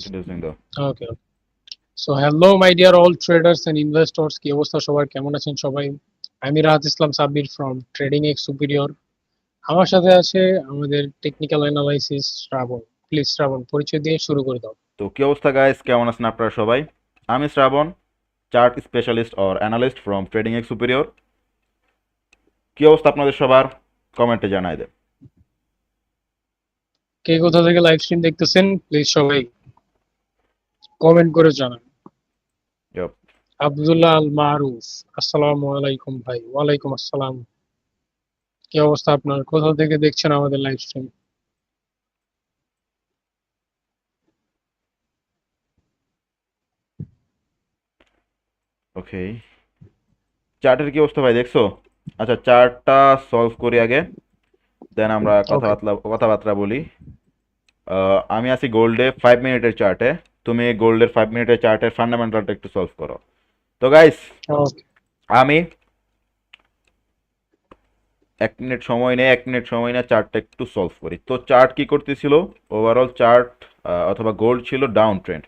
Introducing the okay. So hello my dear all traders and investors, কি অবস্থা সবার, কেমন আছেন সবাই? আমি Rahat Islam Sabbir from trading X superior. আমার সাথে আছে আমাদের technical analysis Shrabon. Please Shrabon, পরিচয় দিয়ে শুরু করে দাও। তো কি অবস্থা গাইস, কেমন আছেন আপনারা সবাই? আমি Shrabon, chart specialist or analyst from trading X superior. কি অবস্থা আপনাদের সবার? কমেন্টে জানাই দেন। কে কোথা থেকে লাইভ স্ট্রিম দেখতেছেন প্লিজ সবাই কমেন্ট করে জানান। Yup. আব্দুল্লাহ আল মারুফ, আসসালামু আলাইকুম ভাই। ওয়ালাইকুম আসসালাম। কি অবস্থা আপনার, কোথা থেকে দেখছেন আমাদের লাইভ স্ট্রিম? ওকে, চার্টের কি অবস্থা ভাই দেখছো? আচ্ছা, চার্টটা সলভ করি আগে, দেন আমরা ওকে। কথাবার্তা বলি। আমি আছি গোল্ডে 5 মিনিটের চার্টে। তুমি গোল্ডের 5 মিনিটের চার্টের ফান্ডামেন্টালটা একটু সলভ করো। তো গাইস, ওকে। আমি 1 মিনিট সময় নিয়ে চার্টটা একটু সলভ করি। তো চার্ট কি করতেছিল? ওভারঅল চার্ট অথবা গোল্ড ছিল ডাউন ট্রেন্ড।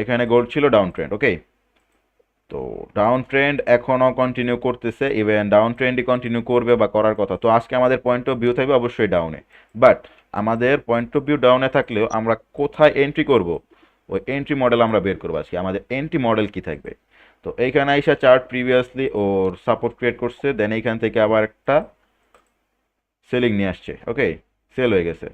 এখানে গোল্ড ছিল ডাউন ট্রেন্ড, ওকে। তো ডাউন ট্রেন্ড এখনও কন্টিনিউ করতেছে, ইভেন ডাউন ট্রেন্ডই কন্টিনিউ করবে বা করার কথা। তো আজকে আমাদের পয়েন্ট অফ ভিউ থাকবে অবশ্যই ডাউনে। বাট আমাদের পয়েন্ট অফ ভিউ ডাউনে থাকলেও আমরা কোথায় এন্ট্রি করব, ওই এন্ট্রি মডেল আমরা বের করবো আজকে। আমাদের এন্ট্রি মডেল কি থাকবে? তো এইখানে আইসা চার্ট প্রিভিয়াসলি ওর সাপোর্ট ক্রিয়েট করছে, দেন এইখান থেকে আবার একটা সেলিং নিয়ে আসছে, ওকে। সেল হয়ে গেছে।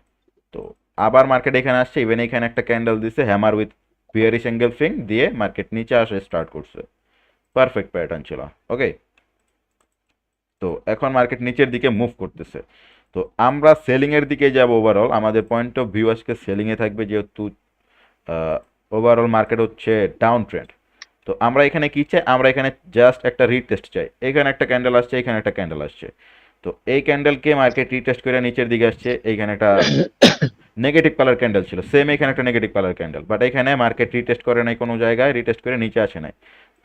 তো আবার মার্কেট এখানে আসছে, ইভেন এখানে একটা ক্যান্ডেল দিছে হ্যামার উইথ বিয়ারিশ অ্যাঙ্গেল ফিং দিয়ে মার্কেট নিচে আসে স্টার্ট করছে। পারফেক্ট প্যাটার্ন ছিল, ওকে। তো এখন মার্কেট নিচের দিকে মুভ করতেছে। তো আমরা সেলিং এর দিকে যাব। ওভারঅল আমাদের পয়েন্ট অফ ভিউ আজকে সেলিং এ থাকবে, যেহেতু ওভারঅল মার্কেট হচ্ছে ডাউন ট্রেন্ড। তো আমরা এখানে কি চাই? আমরা এখানে জাস্ট একটা রিটেস্ট চাই। এখানে একটা ক্যান্ডেল আসছে, এখানে একটা ক্যান্ডেল আসছে। তো এই ক্যান্ডেলকে মার্কেট রিটেস্ট করে নিচের দিকে আসছে। এইখানে একটা নেগেটিভ কালার ক্যান্ডেল ছিল, সেম এখানে একটা নেগেটিভ কালার ক্যান্ডেল, বাট এখানে মার্কেট রিটেস্ট করে নাই, কোনো জায়গায় রিটেস্ট করে নিচে আসে নাই।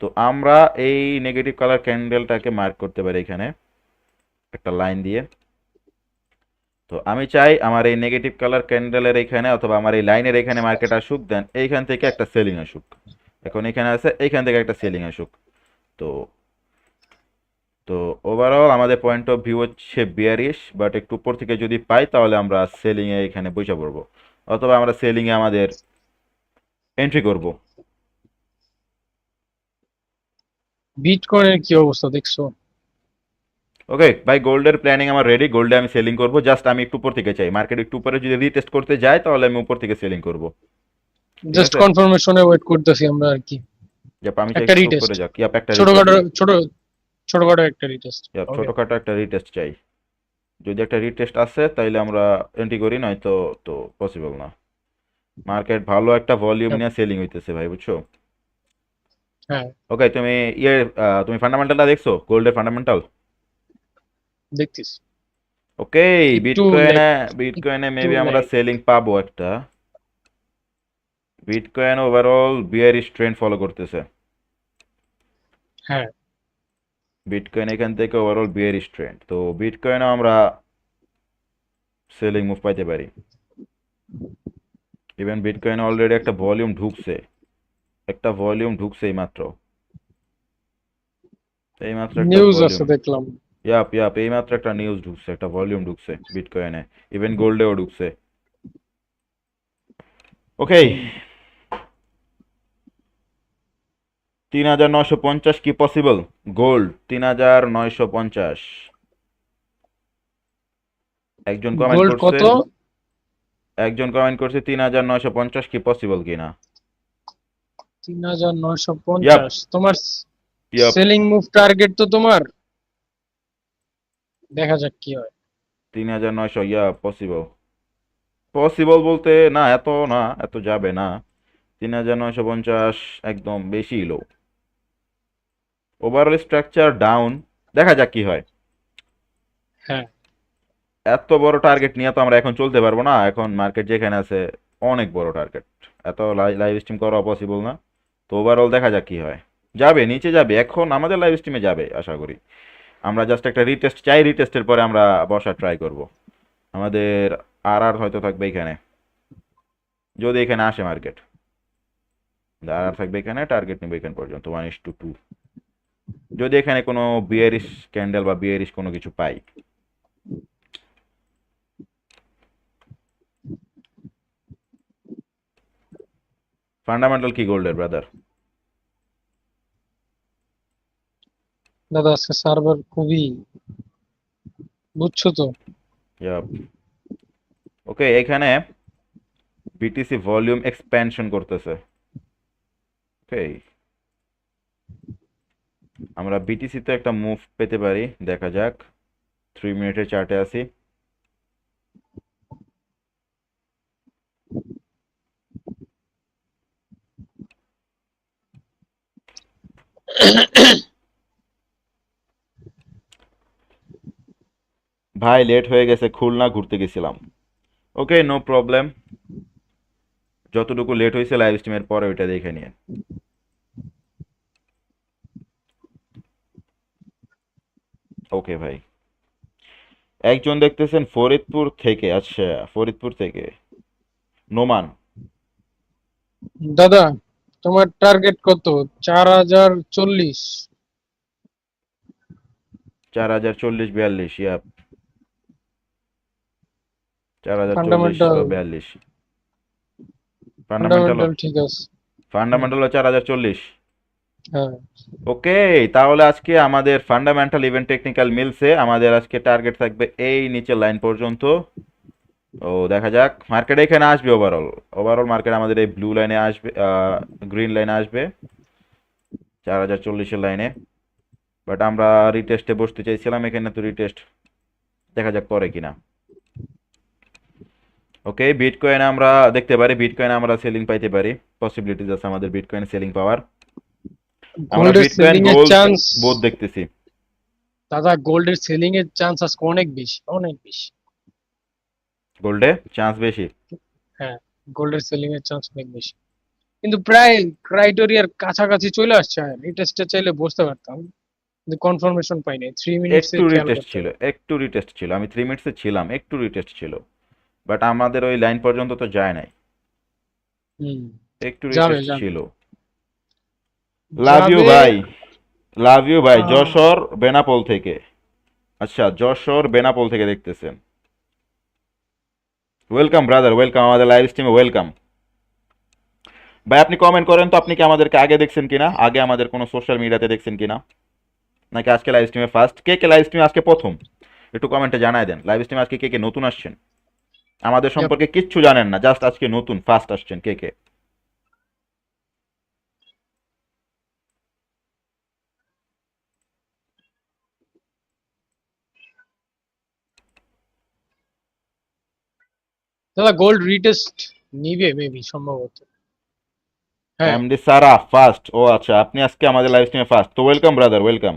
তো আমরা এই নেগেটিভ কালার ক্যান্ডেলটাকে মার্ক করতে পারি এখানে একটা লাইন দিয়ে। তো আমি চাই আমার এই নেগেটিভ কালার ক্যান্ডেলের এখানে অথবা আমার এই লাইনের এখানে মার্কেট আসুক, দেন এইখান থেকে একটা সেলিং আসুক। এখন এখানে আছে, এইখান থেকে একটা সেলিং আসুক। তো তো ওভারঅল আমাদের পয়েন্ট অফ ভিউ হচ্ছে বিয়ারিশ, বাট একটু উপর থেকে যদি পাই তাহলে আমরা সেলিংয়ে এখানে বসে পড়বো, অথবা আমরা সেলিংয়ে আমাদের এন্ট্রি করব। বিটকয়েনের কি অবস্থা দেখছো? ওকে ভাই, গোল্ডের প্ল্যানিং আমার রেডি। গোল্ডে আমি সেলিং করব, জাস্ট আমি একটু উপর থেকে চাই। মার্কেট একটু উপরে যদি রিটেস্ট করতে যায় তাহলে আমি উপর থেকে সেলিং করব, ঠিক জাস্ট আছে। কনফার্মেশনে ওয়েট করতেছি আমরা আর কি। যাপ, আমি চাই একটা একটু রিটেস্ট, উপরে যাক, ইয়াপ একটা রিটেস্ট। ছোটখাটো ছোট ছোটখাটো একটা রিটেস্ট। ইয়াপ ওকে। ছোটখাটো একটা রিটেস্ট চাই। যদি একটা রিটেস্ট আসে তাইলে আমরা এন্ট্রি করি, নয়তো তো পসিবল না। মার্কেট ভালো একটা ভলিউম নিয়ে সেলিং হইতেছে ভাই, বুঝছো। হ্যাঁ, ওকে, তুমি ইয়ে তুমি ফান্ডামেন্টালটা দেখছো, গোল্ডের ফান্ডামেন্টাল? দেখতেছি। ওকে, একটু লেট, বিটকয়েনে বিটকয়েনে একটু মেবি আমরা লেট। সেলিং পাবো একটা। Bitcoin overall bearish trend follow করতেছে। হ্যাঁ। বিটকয়েন এখান থেকে ওভারঅল বিয়ারিশ ট্রেন্ড, তো বিটকয়েনও আমরা সেলিং মুভ পাইতে পারি। ইভেন বিটকয়েন অলরেডি একটা ভলিউম ঢুকছে, এইমাত্র, একটা নিউজ আছে ভলিউম। দেখলাম। ইয়াপ ইয়াপ, এইমাত্র একটা নিউজ ঢুকছে, একটা ভলিউম ঢুকছে বিটকয়েনে। ইভেন গোল্ডেও ঢুকছে। ওকে, হুম। 3950 কি পসিবল? গোল্ড 3950। একজন কমেন্ট গোল্ড করছে, কত? 3950 কি পসিবল কিনা। ইয়াপ 3950 তোমার ইয়াপ, সেলিং মুভ টার্গেট তো তোমার, দেখা যাক কি হয়। 3900, ইয়া পসিবল। পসিবল বলতে না, এত না, এত যাবে না। 3950 একদম বেশি লো। ওভারঅল স্ট্রাকচার ডাউন, দেখা যাক কি হয়। হ্যাঁ। এত বড় টার্গেট নিয়ে তো আমরা এখন চলতে পারবো না, এখন মার্কেট যেখানে আছে অনেক বড় টার্গেট। এত লাইভ স্ট্রিম করা পসিবল না। তো ওভারঅল দেখা যাক কি হয়। যাবে, নিচে যাবে, এখন আমাদের লাইভ স্ট্রিমে যাবে আশা করি। আমরা জাস্ট একটা রিটেস্ট চাই, রিটেস্টের পরে আমরা বসার ট্রাই করব। আমাদের আর আর হয়তো থাকবে এখানে। যদি এখানে আসে মার্কেট, আর থাকবে এখানে, টার্গেট নেবে এখান পর্যন্ত 1:2। যদি এখানে কোনো বিয়ারিশ ক্যান্ডেল বা বিয়ারিশ কোনো কিছু পাই। ফান্ডামেন্টাল কি গোল্ডের ব্রাদার? দাদা আজকে সার্ভার খুবই, বুঝছো তো। ওকে, এখানে বিটিসি ভলিউম এক্সপ্যানশন করতেছে। ওকে, আমরা বিটিসি তে একটা মুভ পেতে পারি, দেখা যাক। 3 মিনিটের চার্টে আছি। ভাই লেট হয়ে গেছে, খুলনা ঘুরতে গেছিলাম। ওকে, নো প্রবলেম। যতটুকু লেট হয়েছে লাইভ স্ট্রিমের পরে ওইটা দেখে নিয়ে। ওকে ভাই, একজন দেখতেছেন ফরিদপুর থেকে। আচ্ছা, ফরিদপুর থেকে নোমান। দাদা তোমার টার্গেট কত? 4040। 4040-42, ইয়া, 4040 ফান্ডামেন্টাল, বা 42। ফান্ডামেন্টাল, ফান্ডামেন্টাল ঠিক আছে। হুম, ফান্ডামেন্টাল 4040। হ্যাঁ। ওকে, তাহলে আজকে আমাদের ফান্ডামেন্টাল ইভেন টেকনিক্যাল মিলছে। আমাদের আজকে টার্গেট থাকবে এই নিচের লাইন পর্যন্ত। ও দেখা যাক, মার্কেট এখানে আসবে। ওভারঅল ওভারঅল মার্কেট আমাদের এই ব্লু লাইনে আসবে, গ্রিন লাইনে আসবে, 4040-এর লাইনে। বাট আমরা রিটেস্টে বসতে চাইছিলাম, এখানে তো রিটেস্ট দেখা যাক করে কিনা। ওকে, বিটকয়েন আমরা দেখতে পারি, বিটকয়েন আমরা সেলিং পাইতে পারি। পসিবিলিটিস আছে আমাদের বিটকয়েন সেলিং পাওয়ার। আমরা গোল্ডের বিটকয়েন সেলিং এর গোল্ড চান্স, বোথ দেখতেছি। দাদা গোল্ডের সেলিং এর চান্স আজকে অনেক বেশি, অনেক বেশি। গোল্ডে চান্স বেশি। হ্যাঁ, গোল্ডের সেলিং এর চান্স অনেক বেশি, কিন্তু প্রায় ক্রাইটেরিয়ার কাছাকাছি চলে আসছে। রিটেস্টে চাইলে বুঝতে পারতাম, কিন্তু কনফার্মেশন পাইনি। 3 মিনিটস এ একটু খেয়াল রিটেস্ট করতে ছিল, হবে। একটু রিটেস্ট ছিল। আমি 3 মিনিটসে ছিলাম, একটু রিটেস্ট ছিল। বাট আমাদের ওই লাইন পর্যন্ত তো যায় নাই। হুম, একটু যাবে রিটেস্ট যাবে ছিল। লাভ ইউ যাবে। ভাই, লাভ ইউ ভাই, আহ, যশোর বেনাপোল থেকে। আচ্ছা, যশোর বেনাপোল থেকে দেখতেছেন। ওয়েলকাম ব্রাদার, ওয়েলকাম আমাদের লাইভ স্ট্রিমে, ওয়েলকাম। ভাই আপনি কমেন্ট করেন তো, আপনি কি আমাদেরকে আগে দেখছেন কিনা, আগে আমাদের কোনো সোশ্যাল মিডিয়াতে দেখছেন কিনা, নাকি আজকে লাইভ স্ট্রিমে ফার্স্ট? কে কে লাইভ স্ট্রিমে আজকে প্রথম একটু কমেন্টে জানায় দেন। লাইভ স্ট্রিমে আজকে কে কে নতুন আসছেন, আমাদের yep. সম্পর্কে কিচ্ছু জানেন না, জাস্ট আজকে নতুন ফার্স্ট আসছেন কে কে? দাদা গোল্ড রিটেস্ট নিবে মেবি, সম্ভবত। হ্যাঁ, এমডি সারা ফার্স্ট, ও আচ্ছা, আপনি আজকে আমাদের লাইভ স্ট্রিমে ফার্স্ট, তো ওয়েলকাম ব্রাদার, ওয়েলকাম।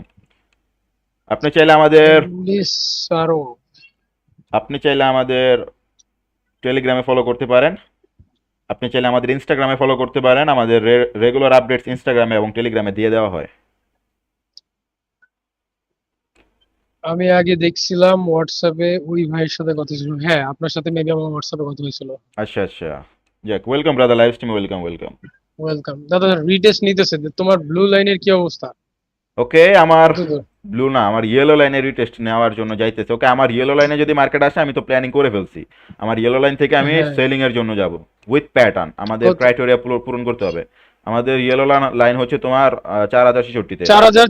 আপনি চাইলে আমাদের এমডিএস আরো। আপনি চাইলে আমাদের টেলিগ্রামে ফলো করতে পারেন। আপনি চাইলে আমাদের ইনস্টাগ্রামে ফলো করতে পারেন। আমাদের রেগুলার আপডেটস ইনস্টাগ্রামে এবং টেলিগ্রামে দিয়ে দেওয়া হয়। আমি আগে দেখছিলাম হোয়াটসঅ্যাপে ওই ভাইয়ের সাথে কথা ছিল। হ্যাঁ, আপনার সাথে মেবি আমার হোয়াটসঅ্যাপে কথা হয়েছিল। আচ্ছা আচ্ছা, যাক, ওয়েলকাম ব্রাদার লাইভ স্ট্রিমে, ওয়েলকাম ওয়েলকাম। ওয়েলকাম দাদা। রিটেস্ট নিতেছে, তোমার ব্লু লাইনের কি অবস্থা? ওকে, আমার কত দূর? ব্লু না, আমার ইয়েলো লাইনের রিটেস্ট নেওয়ার জন্য যাইতেছে। ওকে, আমার ইয়েলো লাইনে যদি মার্কেট আসে, আমি তো প্ল্যানিং করে ফেলছি। আমার ইয়েলো লাইন থেকে আমি হ্যাঁ, সেলিং এর জন্য যাব উইথ প্যাটার্ন। আমাদের কত? ক্রাইটেরিয়া পূরণ করতে হবে। আমাদের ইয়েলো লাইন হচ্ছে তোমার 4066-তে। 4000,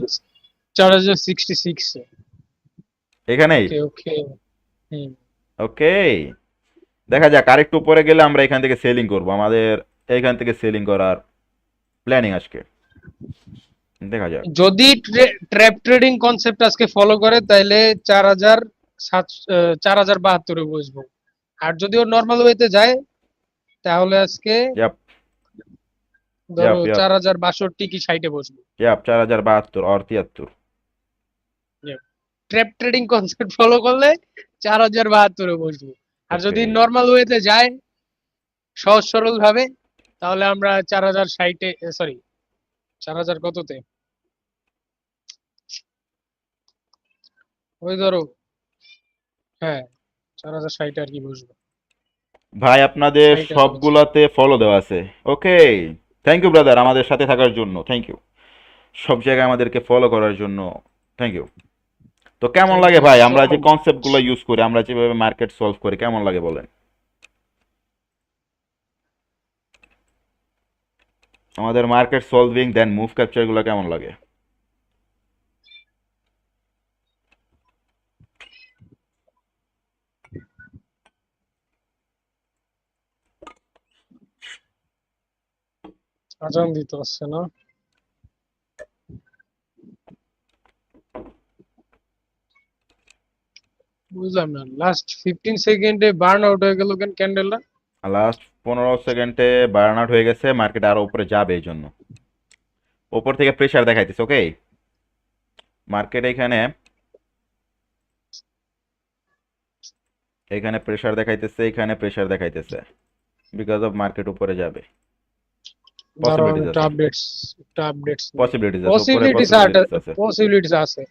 4066। এখানেই। ওকে ওকে। হুম। ওকে, দেখা যাক, আরেকটু উপরে গেলে আমরা এখান থেকে সেলিং করব। আমাদের এইখান থেকে সেলিং করার প্ল্যানিং আজকে, দেখা যাক। যদি ট্র্যাপ ট্রেডিং কনসেপ্ট আজকে ফলো করে তাহলে 4007, 4072-এ বসবো। আর যদি ও নর্মাল ওয়েতে যায় তাহলে আজকে ইয়াপ, ধরো ইয়াপ, ইয়াপ, 4062 কি 60-এ বসবো। ইয়াপ, 4072 আর 73। ট্র্যাপ ট্রেডিং কনসেপ্ট ফলো করলে 4072-এ বসবো। আর ওকে, যদি নর্মাল ওয়েতে যায় সহজ সরল ভাবে, তাহলে আমরা 4060-এ, সরি 4000 কততে, ওই ধরো, হ্যাঁ 4060-এ আর কি বসবো। ভাই আপনাদের সাইটে রয়েছে। সবগুলাতে ফলো দেওয়া আছে। ওকে, থ্যাংক ইউ ব্রাদার আমাদের সাথে থাকার জন্য, থ্যাংক ইউ। সব জায়গায় আমাদেরকে ফলো করার জন্য থ্যাংক ইউ। তো কেমন থ্যাংক লাগে ইউ ভাই সো আমরা যে মাচ। কনসেপ্টগুলো ইউজ করি, আমরা যেভাবে মার্কেট সলভ করি, কেমন লাগে বলেন? আমাদের মার্কেট সলভিং দেন মুভ ক্যাপচারগুলো কেমন লাগে? আজান দিতে আসছে না? বুঝলাম না, লাস্ট 15 সেকেন্ডে বার্ন আউট হয়ে গেল কেন ক্যান্ডেলটা? লাস্ট 15 সেকেন্ডে বার্ন আউট হয়ে গেছে, মার্কেট আরো উপরে যাবে এই জন্য। উপর থেকে প্রেসার দেখাইতেছে। ওকে, মার্কেট এখানে এখানে প্রেসার দেখাইতেছে, এখানে প্রেসার দেখাইতেছে, বিকজ অফ মার্কেট উপরে যাবে। দাঁড়াও আমি পসিবিলিটিস একটা আছে, আপডেটস নিই। পসিবিলিটিস আছে, উপরে পসিবিলিটিস পসিবিলিটিস আছে। পসিবিলিটিস আছে।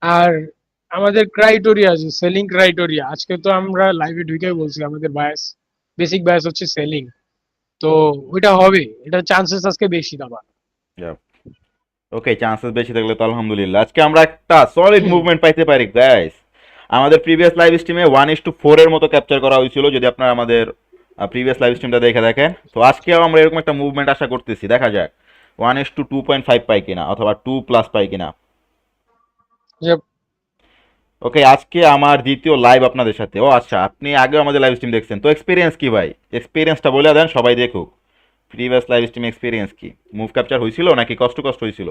আর আমাদের ক্রাইটেরিয়া আছে, সেলিং ক্রাইটেরিয়া। আজকে তো আমরা লাইভে ঢুকেই বলছি আমাদের বায়াস, বেসিক বায়াস হচ্ছে সেলিং। তো ওইটা হবে, এটা চান্সেস আজকে বেশি দাবা। ওকে, চান্সেস বেশি থাকলে তো আলহামদুলিল্লাহ। আজকে আমরা একটা সলিড মুভমেন্ট পাইতে পারি গাইস। আমাদের প্রিভিয়াস লাইভ স্ট্রিমে 1:4 এর মতো ক্যাপচার করা হয়েছিল, যদি আপনারা আমাদের প্রিভিয়াস লাইভ স্ট্রিমটা দেখে দেখেন। তো আজকেও আমরা এরকম একটা মুভমেন্ট আশা করতেছি, দেখা যাক 1:2.5 পাই কিনা, অথবা 2+ পাই কিনা। যে ওকে, আজকে আমার দ্বিতীয় লাইভ আপনাদের সাথে। ও আচ্ছা, আপনি আগেও আমাদের লাইভ স্ট্রিম দেখছেন, তো এক্সপিরিয়েন্স কি ভাই? এক্সপিরিয়েন্সটা বলে দেন, সবাই দেখুক। প্রিভিয়াস লাইভ স্ট্রিম এক্সপিরিয়েন্স কি? মুভ ক্যাপচার হয়েছিল নাকি কষ্ট কষ্ট হয়েছিল?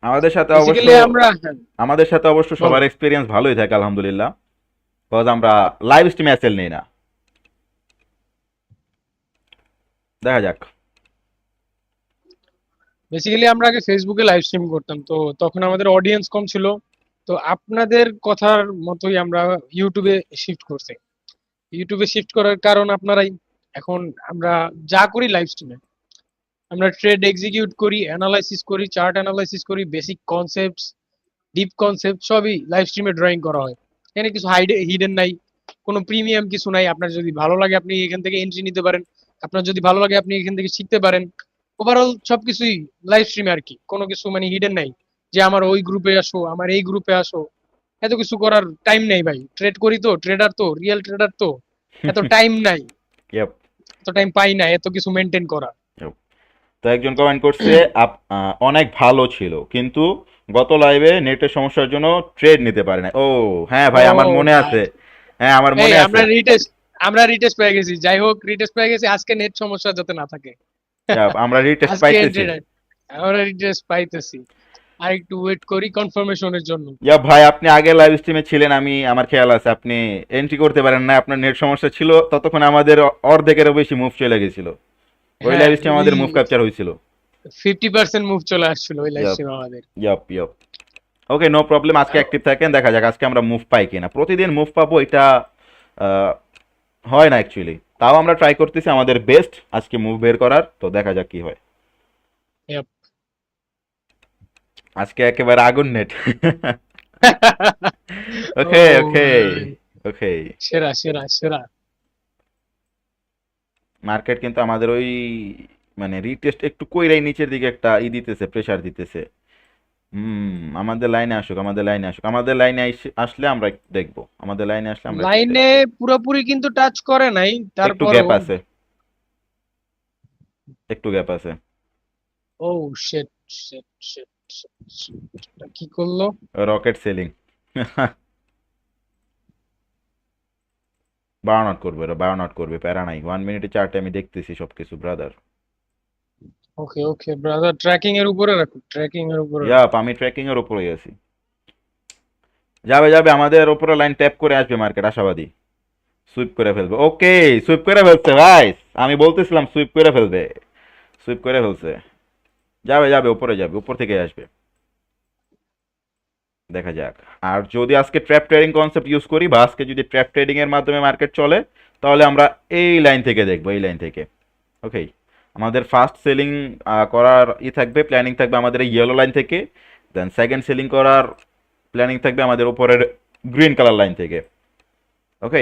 আমাদের সাথে অবশ্য বেসিক্যালি আমরা, হ্যাঁ, আমাদের সাথে অবশ্য বলো। সবার এক্সপিরিয়েন্স ভালোই থাকে আলহামদুলিল্লাহ, বিকজ আমরা লাইভ স্ট্রিমে অ্যাসেল নেই না। দেখা যাক। বেসিক্যালি আমরা আগে ফেসবুকে লাইভ স্ট্রিম করতাম, তো তখন আমাদের অডিয়েন্স কম ছিল। তো আপনাদের কথার মতোই আমরা ইউটিউবে শিফট করছি। ইউটিউবে শিফট করার কারণ আপনারাই। এখন আমরা যা করি লাইভ স্ট্রিমে, আমরা ট্রেড এক্সিকিউট করি, অ্যানালাইসিস করি, চার্ট অ্যানালাইসিস করি, বেসিক কনসেপ্টস, ডিপ কনসেপ্ট সবই লাইভ স্ট্রিমে ড্রয়িং করা হয়। এখানে কিছু হিডেন নাই, কোনো প্রিমিয়াম কিছু নাই। আপনার যদি ভালো লাগে আপনি এখান থেকে এন্ট্রি নিতে পারেন, আপনার যদি ভালো লাগে আপনি এখান থেকে শিখতে পারেন। ওভারঅল সবকিছুই লাইভ স্ট্রিমে আর কি, কোনো কিছু মানে হিডেন নাই যে আমার ওই গ্রুপে আসো, আমার এই গ্রুপে আসো। এত কিছু করার টাইম নেই ভাই, ট্রেড করি তো, ট্রেডার তো, রিয়েল ট্রেডার তো, এত টাইম নাই, Yep, এত টাইম পাই না এত কিছু মেনটেন করা। yep. তো একজন কমেন্ট করছে অনেক ভালো ছিল, কিন্তু গত লাইভে নেটের সমস্যার জন্য ট্রেড নিতে পারে না। ও হ্যাঁ ভাই, ও আমার মনে ভাই, আছে। হ্যাঁ, আমার এই মনে আছে। আমরা রিটেস্ট পেয়ে গেছি, যাই হোক রিটেস্ট পেয়ে গেছি, আজকে নেট সমস্যা যাতে না থাকে। Yep, আমরা রিটেস্ট আজকে পাইতেছি। এন্ট্রি নাই, আমরা রিটেস্ট পাইতেছি। আর একটু ওয়েট করি কনফার্মেশনের জন্য। ইয়া ভাই, আপনি আগে লাইভ স্ট্রিমে ছিলেন, আমার খেয়াল আছে। আপনি এন্ট্রি করতে পারেন না, আপনার নেট সমস্যা ছিল। ততক্ষণ আমাদের অর্ধেকেরও বেশি মুভ চলে গেছিল। ওই হ্যাঁ, লাইভ স্ট্রিমে ওই আমাদের মুভ ক্যাপচার হয়েছিল। 50% মুভ চলে আসছিল ওই লাইভ ইয়াপ, স্ট্রিমে আমাদের। Yup, yup. Okay, no problem. আজকে আর অ্যাক্টিভ থাকেন, দেখা যাক আজকে আমরা মুভ পাই কিনা। প্রতিদিন মুভ পাবো এটা আহ, হয় না অ্যাকচুয়ালি। তাও আমরা ট্রাই করতেছি আমাদের বেস্ট আজকে মুভ বের করার। তো দেখা যাক কি হয়। yep. আজকে একেবারে আগুন নেট। ও ওকে, ওকে, ভাই, ওকে। সেরা সেরা সেরা। মার্কেট কিন্তু আমাদের ওই মানে রিটেস্ট একটু কইরাই নিচের দিকে একটা দিতেছে, প্রেসার দিতেছে। আমাদের লাইনে আসুক, আমাদের লাইনে আসুক, আমাদের লাইনে আসলে আমরা দেখবো, আমাদের লাইনে আসলে আমরা একটু লাইনে দেখবো। পুরোপুরি কিন্তু টাচ করে নাই, একটু গ্যাপ তারপরেও। আছে, একটু গ্যাপ আছে। ও শিট, শিট শিট, কি করলো? Rocket selling. বার্ন আউট করবে, ওরা বার্ন আউট করবে, প্যারা নাই। 1 মিনিটে চার্টে আমি দেখতেছি সবকিছু ব্রাদার। ওকে ওকে ব্রাদার, ট্র্যাকিং এর উপরে রাখো, ট্র্যাকিং এর উপরে রাখো। ইয়াপ, আমি ট্র্যাকিং এর উপরে আছি। যাবে যাবে, আমাদের উপরে লাইন ট্যাপ করে আসবে মার্কেট, আশাবাদী। সুইপ করে ফেলবে। ওকে, সুইপ করে ফেলছে ভাই। আমি বলতেছিলাম সুইপ করে ফেলবে, সুইপ করে ফেলছে। যাবে যাবে, উপরে যাবে, উপর থেকে আসবে। দেখা যাক। আর যদি আজকে ট্র্যাপ ট্রেডিং কনসেপ্ট ইউজ করি, বা আজকে যদি ট্র্যাপ ট্রেডিং এর মাধ্যমে মার্কেট চলে, তাহলে আমরা এই লাইন থেকে দেখবো, এই লাইন থেকে। ওকে, আমাদের ফার্স্ট সেলিং করার থাকবে, প্ল্যানিং থাকবে আমাদের এই ইয়েলো লাইন থেকে। দেন সেকেন্ড সেলিং করার প্ল্যানিং থাকবে আমাদের উপরের গ্রিন কালার লাইন থেকে। ওকে,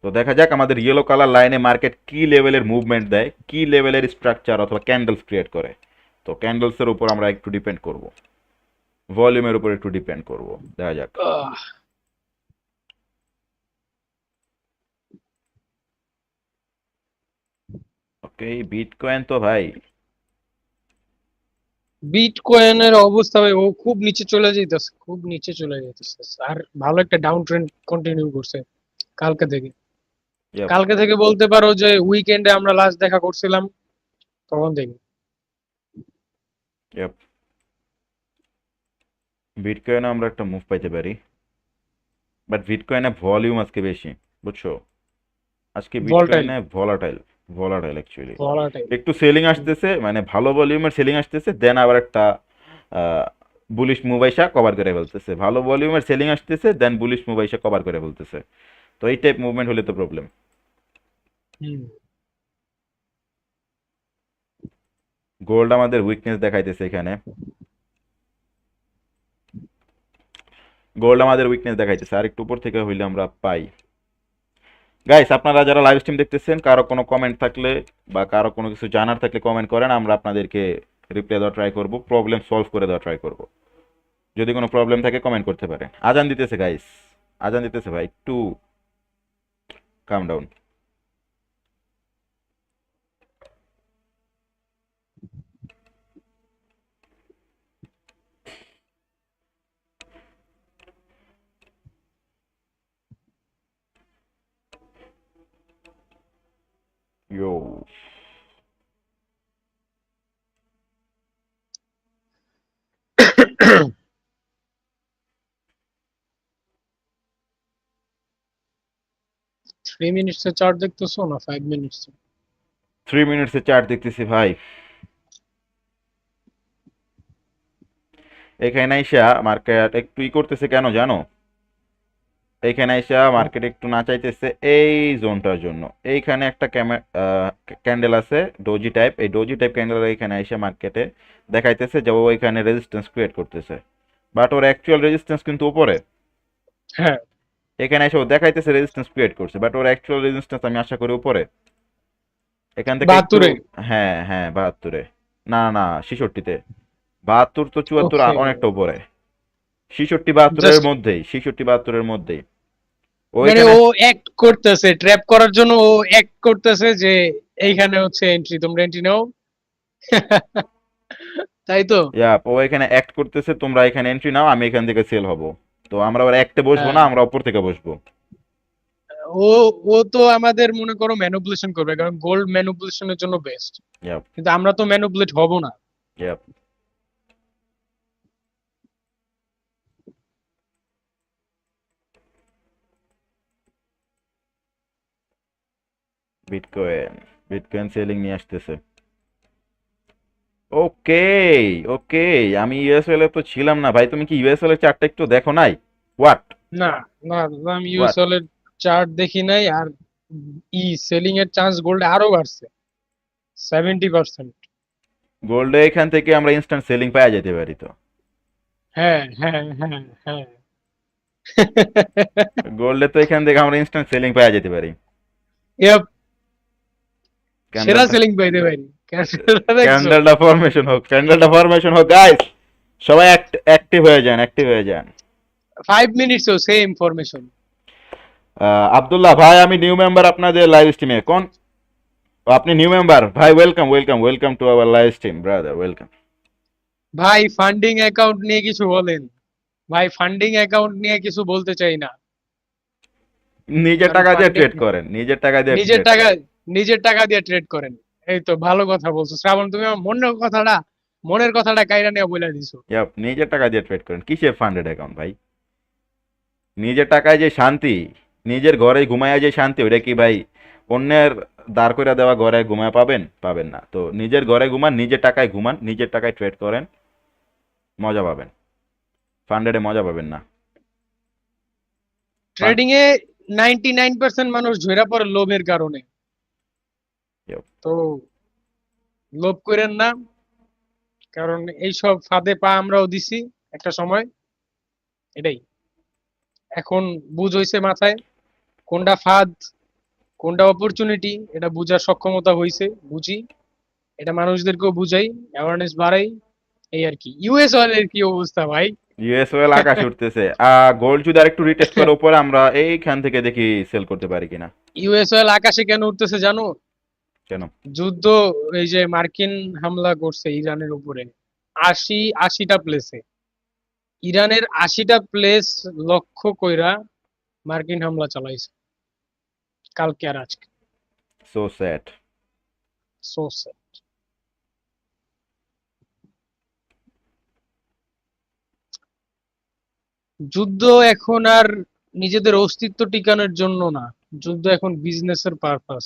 তো দেখা যাক আমাদের ইয়েলো কালার লাইনে মার্কেট কি লেভেলের মুভমেন্ট দেয়, কি লেভেলের স্ট্রাকচার অথবা ক্যান্ডেলস ক্রিয়েট করে। তো ক্যান্ডেলসের উপর আমরা একটু ডিপেন্ড করব, ভলিউমের উপর একটু ডিপেন্ড করব, দেখা যাক। ওকে, বিটকয়েন তো ভাই বিটকয়েনের অবস্থা ভাই, ও খুব নিচে চলে যাইতেছে, খুব নিচে চলে যাইতেছে। আর ভালো একটা ডাউন ট্রেন্ড কন্টিনিউ করছে কালকে থেকে। yep, কালকে থেকে বলতে পারো যে উইকেন্ডে আমরা লাস্ট দেখা করছিলাম তখন থেকে। yep, বিটকয়েনে আমরা একটা মুভ পাইতে পারি, বাট বিটকয়েনে ভলিউম আজকে বেশি, বুঝছো? আজকে ভলটাইল, বিটকয়েনে ভলাটাইল, ভলাটাইল অ্যাকচুয়ালি। ভলাটাইল। একটু সেলিং আসতেছে, মানে ভালো ভলিউমের সেলিং আসতেছে, দেন আবার একটা বুলিশ মুভ আইসা কভার করে ফেলতেছে, ভালো ভলিউমের সেলিং আসতেছে, দেন বুলিশ মুভ আইসা কভার করে ফেলতেছে। তো এই টাইপ মুভমেন্ট হলে তো প্রবলেম। হুম। গোল্ড আমাদের উইকনেস দেখাইতেছে এখানে, গোল্ড আমাদের উইকনেস দেখাইতেছে, আর একটু উপর থেকে হইলে আমরা পাই। গাইস, আপনারা যারা লাইভ স্ট্রিম দেখতেছেন, কারো কোনো কমেন্ট থাকলে বা কারো কোনো কিছু জানার থাকলে কমেন্ট করেন, আমরা আপনাদেরকে রিপ্লাই দেওয়া ট্রাই করব, প্রবলেম সলভ করে দেওয়া ট্রাই করব। যদি কোনো প্রবলেম থাকে কমেন্ট করতে পারেন। আজান দিতেছে গাইস, আজান দিতেছে ভাই, একটু কাম ডাউন। ইয়ো, 3 মিনিটস এর চার্ট দেখতেছো না 5 মিনিটস? 3 মিনিটসে চার্ট দেখতেছি ভাই। এখানে আইসা মার্কেট একটু করতেছে কেন জানো? এইখানে আইসা মার্কেট একটু না চাইতেছে এই জোনটার জন্য। এইখানে একটা ক্যান্ডেল আছে ডোজি টাইপ, এই ডোজি টাইপ ক্যান্ডেল এইখানে আইসা মার্কেটে দেখাইতেছে যে ও এখানে রেজিস্ট্যান্স ক্রিয়েট করতেছে, বাট ওর অ্যাকচুয়াল রেজিস্ট্যান্স কিন্তু উপরে। হ্যাঁ, এখানে এসে ও দেখাইতেছে রেজিস্ট্যান্স ক্রিয়েট করছে, বাট ওর অ্যাকচুয়াল রেজিস্ট্যান্স আমি আশা করি উপরে। এখান থেকে একটু, 72-এ। হ্যাঁ হ্যাঁ 72-এ, না না 66-তে। 72 তো 74 ওকে, অনেকটা উপরে, 66-72-এর জাস্ট মধ্যেই, 66-72-এর মধ্যেই ও মানে এখানে। ও অ্যাক্ট করতেছে, ট্র্যাপ করার জন্য ও অ্যাক্ট করতেছে যে এইখানে হচ্ছে এন্ট্রি, তোমরা এন্ট্রি নাও। তাই তো। ও এখানে অ্যাক্ট করতেছে, তোমরা এখানে এন্ট্রি নাও, আমি এখান থেকে সেল হব। তো আমরা ওর অ্যাক্টে বসবো না, হ্যাঁ, আমরা উপর থেকে বসবো। ও ও তো আমাদের মনে করো ম্যানুপুলেশন করবে, কারণ গোল্ড ম্যানুপুলেশনের জন্য বেস্ট। ইয়াপ, কিন্তু আমরা তো ম্যানুপুলেট হব না। ইয়াপ, বিটকয়েন, বিটকয়েন সেলিং নিয়ে আসতেছে। ওকে, ওকে, আমি ইউএসএল এ তো ছিলাম না ভাই, তুমি কি ইউএসএল এর চার্টটা একটু দেখো নাই? হোয়াট, না, না দাদা, আমি হোয়াট? ইউএসএল এর চার্ট দেখি নাই। আর সেলিং এর চান্স গোল্ডে আরো বাড়ছে 70%। গোল্ডে এখান থেকে আমরা ইনস্ট্যান্ট সেলিং পাওয়া যেতে পারি তো। হ্যাঁ, হ্যাঁ, হ্যাঁ, হ্যাঁ। গোল্ডে তো এখান থেকে আমরা ইনস্ট্যান্ট সেলিং পাওয়া যেতে পারি। Yep, সেরা ক্যান্ডেলটা, সেলিং পাইতে পারি। ক্যান্ডেলটা দেখছো? ক্যান্ডেলটা ফরমেশন হোক, ক্যান্ডেলটা ফরমেশন হোক গাইস, সবাই অ্যাক্টিভ হয়ে যান, অ্যাক্টিভ হয়ে যান। 5 মিনিটসও সেম ইনফরমেশন। আব্দুল্লাহ ভাই, আমি নিউ মেম্বার আপনাদের লাইভ স্ট্রিমে। কোন, ও, আপনি নিউ মেম্বার ভাই? Welcome, welcome, welcome to our live stream brother, welcome. ভাই ফান্ডিং অ্যাকাউন্ট নিয়ে কিছু বলেন। ভাই ফান্ডিং অ্যাকাউন্ট নিয়ে কিছু বলতে চাই না, নিজের কারণ টাকা দিয়ে ফান্ডিং, ট্রেড করেন, নিজের টাকা দিয়ে নিজের ট্রেড টাকা, করেন। নিজের টাকা দিয়ে ট্রেড করেন। এই তো ভালো কথা বলছো শ্রাবণ, তুমি আমার মনের কথাটা কাইরা নিয়ে বলে দিছো। ইয়াপ, নিজের টাকা দিয়ে ট্রেড করেন, কিসের ফান্ডেড অ্যাকাউন্ট ভাই? নিজের টাকায় যে শান্তি, নিজের ঘরে ঘুমায় যে শান্তি, ওটা কি ভাই অন্যের দাঁড় করে দেওয়া ঘরে ঘুমায় পাবেন? পাবেন না। তো নিজের ঘরে ঘুমান, নিজের টাকায় ঘুমান, নিজের টাকায় ট্রেড করেন, মজা পাবেন। ফান্ডেডে মজা পাবেন না। ফান্ড, ট্রেডিং এ 99% মানুষ ঝইরা পড়ে লোভের কারণে। তো লোভ করেন না, কারণ এইসব ফাঁদে পা আমরাও দিছি একটা সময়। এটাই এখন বুঝ হইছে মাথায়, কোনটা ফাঁদ কোনটা অপরচুনিটি এটা বুঝার সক্ষমতা হইছে, বুঝি, এটা মানুষদেরকেও বুঝাই, অ্যাওয়ারনেস বাড়াই, এই আর কি। ইউএস অয়েলের কি অবস্থা ভাই? ইউএস ওয়েল আকাশ উঠতেছে। গোল্ড যদি আরেকটু রিটেস্ট করে উপরে, আমরা এইখান থেকে দেখি সেল করতে পারি কিনা। ইউএস অয়েল আকাশে কেন উঠতেছে জানো? কেন? যুদ্ধ, এই যে মার্কিন হামলা করছে ইরানের উপরে, 80টা প্লেসে, ইরানের 80টা প্লেস লক্ষ্য কইরা মার্কিন হামলা চালাইছে কালকে আর আজকে। So sad. So sad. যুদ্ধ এখন আর নিজেদের অস্তিত্ব টিকানোর জন্য না, যুদ্ধ এখন বিজনেসের পারপাস।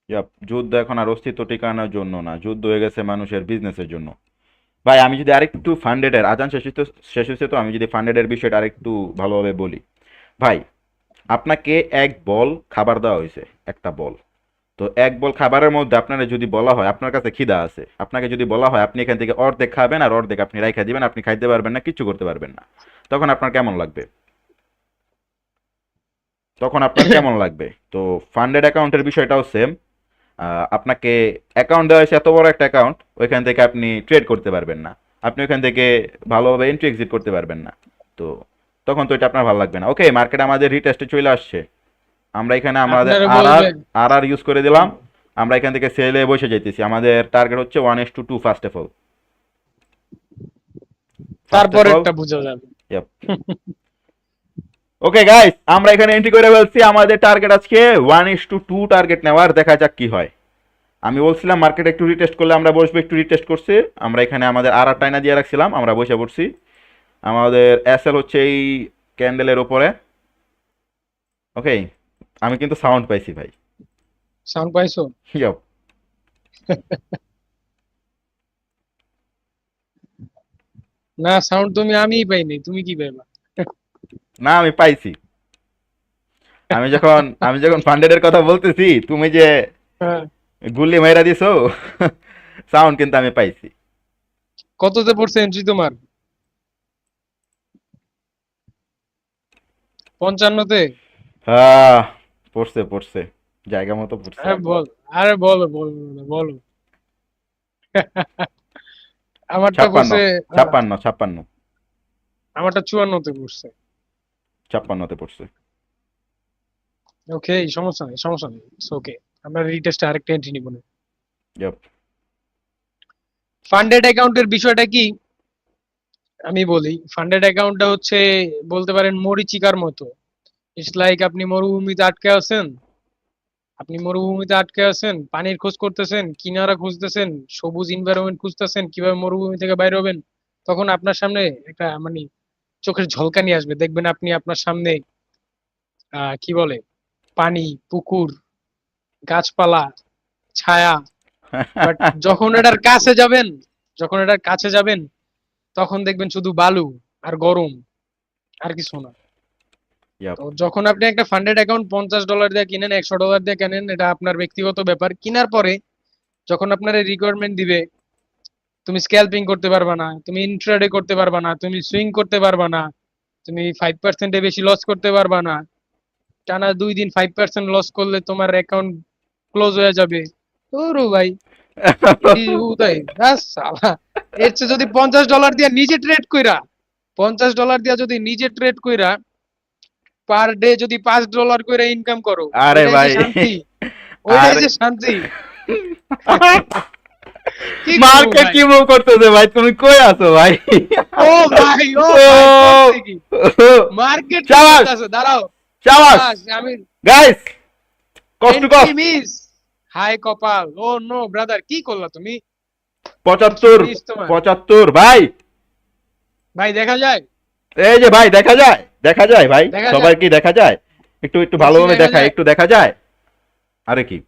ইয়াপ, যুদ্ধ এখন আর অস্তিত্ব টিকানোর জন্য না, যুদ্ধ হয়ে গেছে মানুষের বিজনেসের জন্য। ভাই আমি যদি আরেকটু ফান্ডেডের আজান শেষ হয়েছে, তো আমি যদি ফান্ডেডের বিষয়টা আরেকটু ভালোভাবে বলি। ভাই, আপনাকে এক বল খাবার দেওয়া হয়েছে, একটা বল। তো এক বল খাবারের মধ্যে আপনারা যদি বলা হয় আপনার কাছে খিদা আছে, আপনাকে যদি বলা হয় আপনি এখান থেকে অর্ধেক খাবেন আর অর্ধেক আপনি রাইখা দিবেন, আপনি খাইতে পারবেন না, কিচ্ছু করতে পারবেন না, তখন আপনার কেমন লাগবে? তখন আপনার কেমন লাগবে? তো ফান্ডেড অ্যাকাউন্টের বিষয়টাও সেম। আপনাকে অ্যাকাউন্ট দেওয়া হয়েছে, এত বড় একটা অ্যাকাউন্ট, ওইখান থেকে আপনি ট্রেড করতে পারবেন না, আপনি ওইখান থেকে ভালোভাবে এন্ট্রি এক্সিট করতে পারবেন না। তো তখন তো এটা আপনার ভালো লাগবে না। ওকে, মার্কেট আমাদের রিটেস্টে চলে আসছে, আমরা এখানে আমাদের আপনারা আর আর বলবেন আর আর ইউজ করে দিলাম, আমরা এখান থেকে সেলে বসে যাইতেছি। আমাদের টার্গেট হচ্ছে 1:2 first of all. First of তারপর অল, একটা বোঝা যাবে। ওকে গাইস, আমরা এখানে এন্ট্রি করে ফেলছি। আমাদের টার্গেট আজকে 1:2 টার্গেট নেওয়ার, দেখা যাক কি হয়। আমি বলছিলাম মার্কেট একটু রিটেস্ট করলে আমরা বসবো, একটু রিটেস্ট করছি। আমরা এখানে আমাদের আর টাইনা দিয়ে রাখছিলাম, আমরা বসে পড়ছি। আমাদের এসএল হচ্ছে এই ক্যান্ডেলের উপরে। ওকে, আমি কিন্তু সাউন্ড পাইছি ভাই। সাউন্ড পাইছো? ইয়াপ। না, সাউন্ড আমিই পাইনি, তুমি কি পাইবা? না, আমি পাইছি। আমি যখন ফান্ডেডের কথা বলতেছি, তুমি যে হ্যাঁ। গুল্লি মাইরা দিছো, সাউন্ড কিন্তু আমি পাইছি। কততে পড়ছে এন্ট্রি তোমার? 55-তে? হ্যাঁ, পড়ছে পড়ছে, জায়গা মতো পড়ছে। আরে বল, আরে বলো বলো বলো বলো। আমারটা 56, পড়ছে, 56, 56, আমারটা 54-তে পড়ছে। 56তে পড়ছে। ওকে, সমস্যা নেই সমস্যা নেই, ওকে। আমরা রিটেস্টে আরেকটা এন্ট্রি নিব না। ইয়াপ। ফান্ডেড অ্যাকাউন্টের বিষয়টা কি আমি বলি। ফান্ডেড অ্যাকাউন্টটা হচ্ছে, বলতে পারেন মরীচিকার মতো। ইটস লাইক আপনি মরুভূমিতে আটকে আছেন, পানির খোঁজ করতেছেন, কিনারা খুঁজতেছেন, সবুজ এনভায়রনমেন্ট খুঁজতেছেন, কিভাবে মরুভূমি থেকে বাইরে হবেন। তখন আপনার সামনে একটা মানে চোখের ঝলকানি আসবে, দেখবেন আপনি আপনার সামনে কি বলে, পানি, পুকুর, গাছপালা, ছায়া। বাট যখন এটার কাছে যাবেন তখন দেখবেন শুধু বালু আর গরম, আর কিছু না। ইয়াপ। তো যখন আপনি একটা ফান্ডেড অ্যাকাউন্ট $50 দিয়ে কিনেন, $100 দিয়ে কেনেন, এটা আপনার ব্যক্তিগত ব্যাপার। কেনার পরে যখন আপনার রিকোয়ারমেন্ট দিবে, তুমি স্ক্যালপিং করতে পারবা না, তুমি ইন্ট্রাডে করতে পারবা না, তুমি সুইং করতে পারবা না, তুমি 5% বেশি লস করতে পারবা না। টানা 2 দিন 5% লস করলে তোমার অ্যাকাউন্ট ক্লোজ হয়ে যাবে। ওরো ভাই, এটি উদয় সালা। এর চেয়ে যদি $50 দিয়ে নিজে ট্রেড কইরা, যদি নিজে ট্রেড কইরা পার ডে যদি $5 করে ইনকাম করো, আরে ওইটাই যে ভাই, শান্তি, ওইটাই আরে যে শান্তি। কি করবো মার্কেট ভাই? কি মুভ করতেছে ভাই, তুমি কই আছো ভাই? ও ভাই, ও ও, ভাই, করছে কি? মার্কেট কি শাবাশ করতেছে? দাঁড়াও। শাবাশ আমি গাইস, কষ্ট এন্ট্রি কষ্ট। মিস, হাই কপাল। ও নো ব্রাদার, কি করলা তুমি? এন্ট্রি 75, মিস তোমার। 75 ভাই। ভাই দেখা যায়, এই যে ভাই, দেখা যায়, দেখা যায় ভাই, দেখা সবার যায়, কি দেখা যায়? একটু একটু দেখছি ভালোভাবে দেখা দেখায়, যায়। একটু দেখা যায়। আরে কি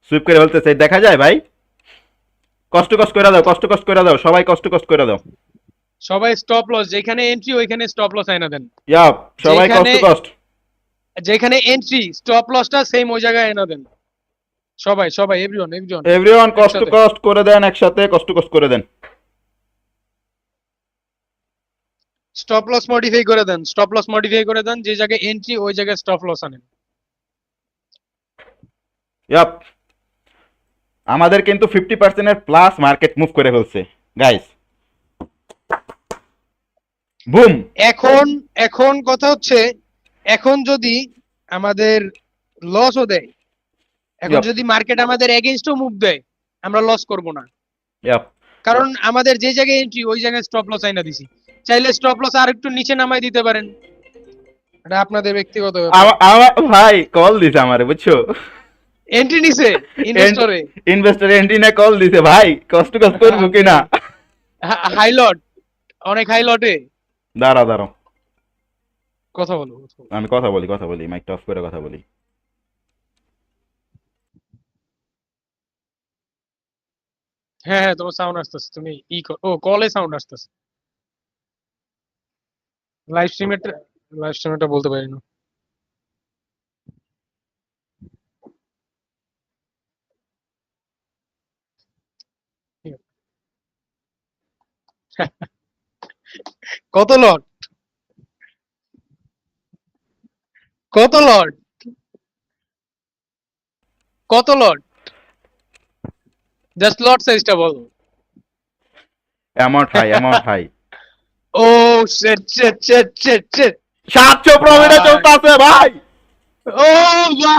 সুইপ করে বলতেছে, দেখা যায় ভাই। কষ্ট কষ্ট করে দাও, কষ্ট কষ্ট করে দাও, সবাই কষ্ট কষ্ট করে দাও। সবাই স্টপ লস, যেখানে এন্ট্রি ওইখানে স্টপ লস আইনা দেন। ইয়াপ, সবাই যেখানে কষ্ট কষ্ট। যেখানে এন্ট্রি স্টপ লসটা সেম ওই জায়গায় এনে দেন। সবাই সবাই, এভরিওয়ান এভরিওয়ান, এভরিওয়ান কষ্ট একসাথে। কষ্ট করে দেন, একসাথে কষ্ট কষ্ট করে দেন। স্টপ লস মডিফাই করে দেন, স্টপ লস মডিফাই করে দেন, যে জায়গায় এন্ট্রি ওই জায়গায় স্টপ লস আনেন। ইয়াপ, আমাদের কিন্তু 50% প্লাস মার্কেট মুভ করে ফেলছে গাইস, বুম। এখন এখন কথা হচ্ছে, এখন যদি আমাদের লসও দেয়, এখন ইয়াপ যদি মার্কেট আমাদের এগেইনস্টও মুভ দেয়, আমরা লস করব না, ইয়াপ কারণ আমাদের যে জায়গায় এন্ট্রি ওই জায়গায় স্টপ লস আইনা দিছি। চাইলে স্টপ লস আর একটু নিচে নামাই দিতে পারেন, এটা আপনাদের ব্যক্তিগত ব্যাপার। আমার ভাই কল দিছে আমারে, বুঝছো? এন্ট্রি নিছে ইনভেস্টরে, ইনভেস্টর এন্টিনা কল দিছে, ভাই কষ্ট করবো কিনা। হাই লট, অনেক হাই লটে। দাঁড়াও দাঁড়াও, কথা বলো, কথা বলো। আমি কথা বলি, মাইকটা অফ করে কথা বলি। হ্যাঁ হ্যাঁ, তোমার সাউন্ড আসতেছে, তুমি ও কলে সাউন্ড আসতেছে। লাইভ স্ট্রিমেরটা, লাইভ স্ট্রিমেরটা বলতে পারি না। কত লট, কত লট, কত লট, জাস্ট লট সাইজটা বলো। Amount high. Oh shit shit shit shit shit, 700 প্রফিটে ভাই, চলতেছে ভাই। ও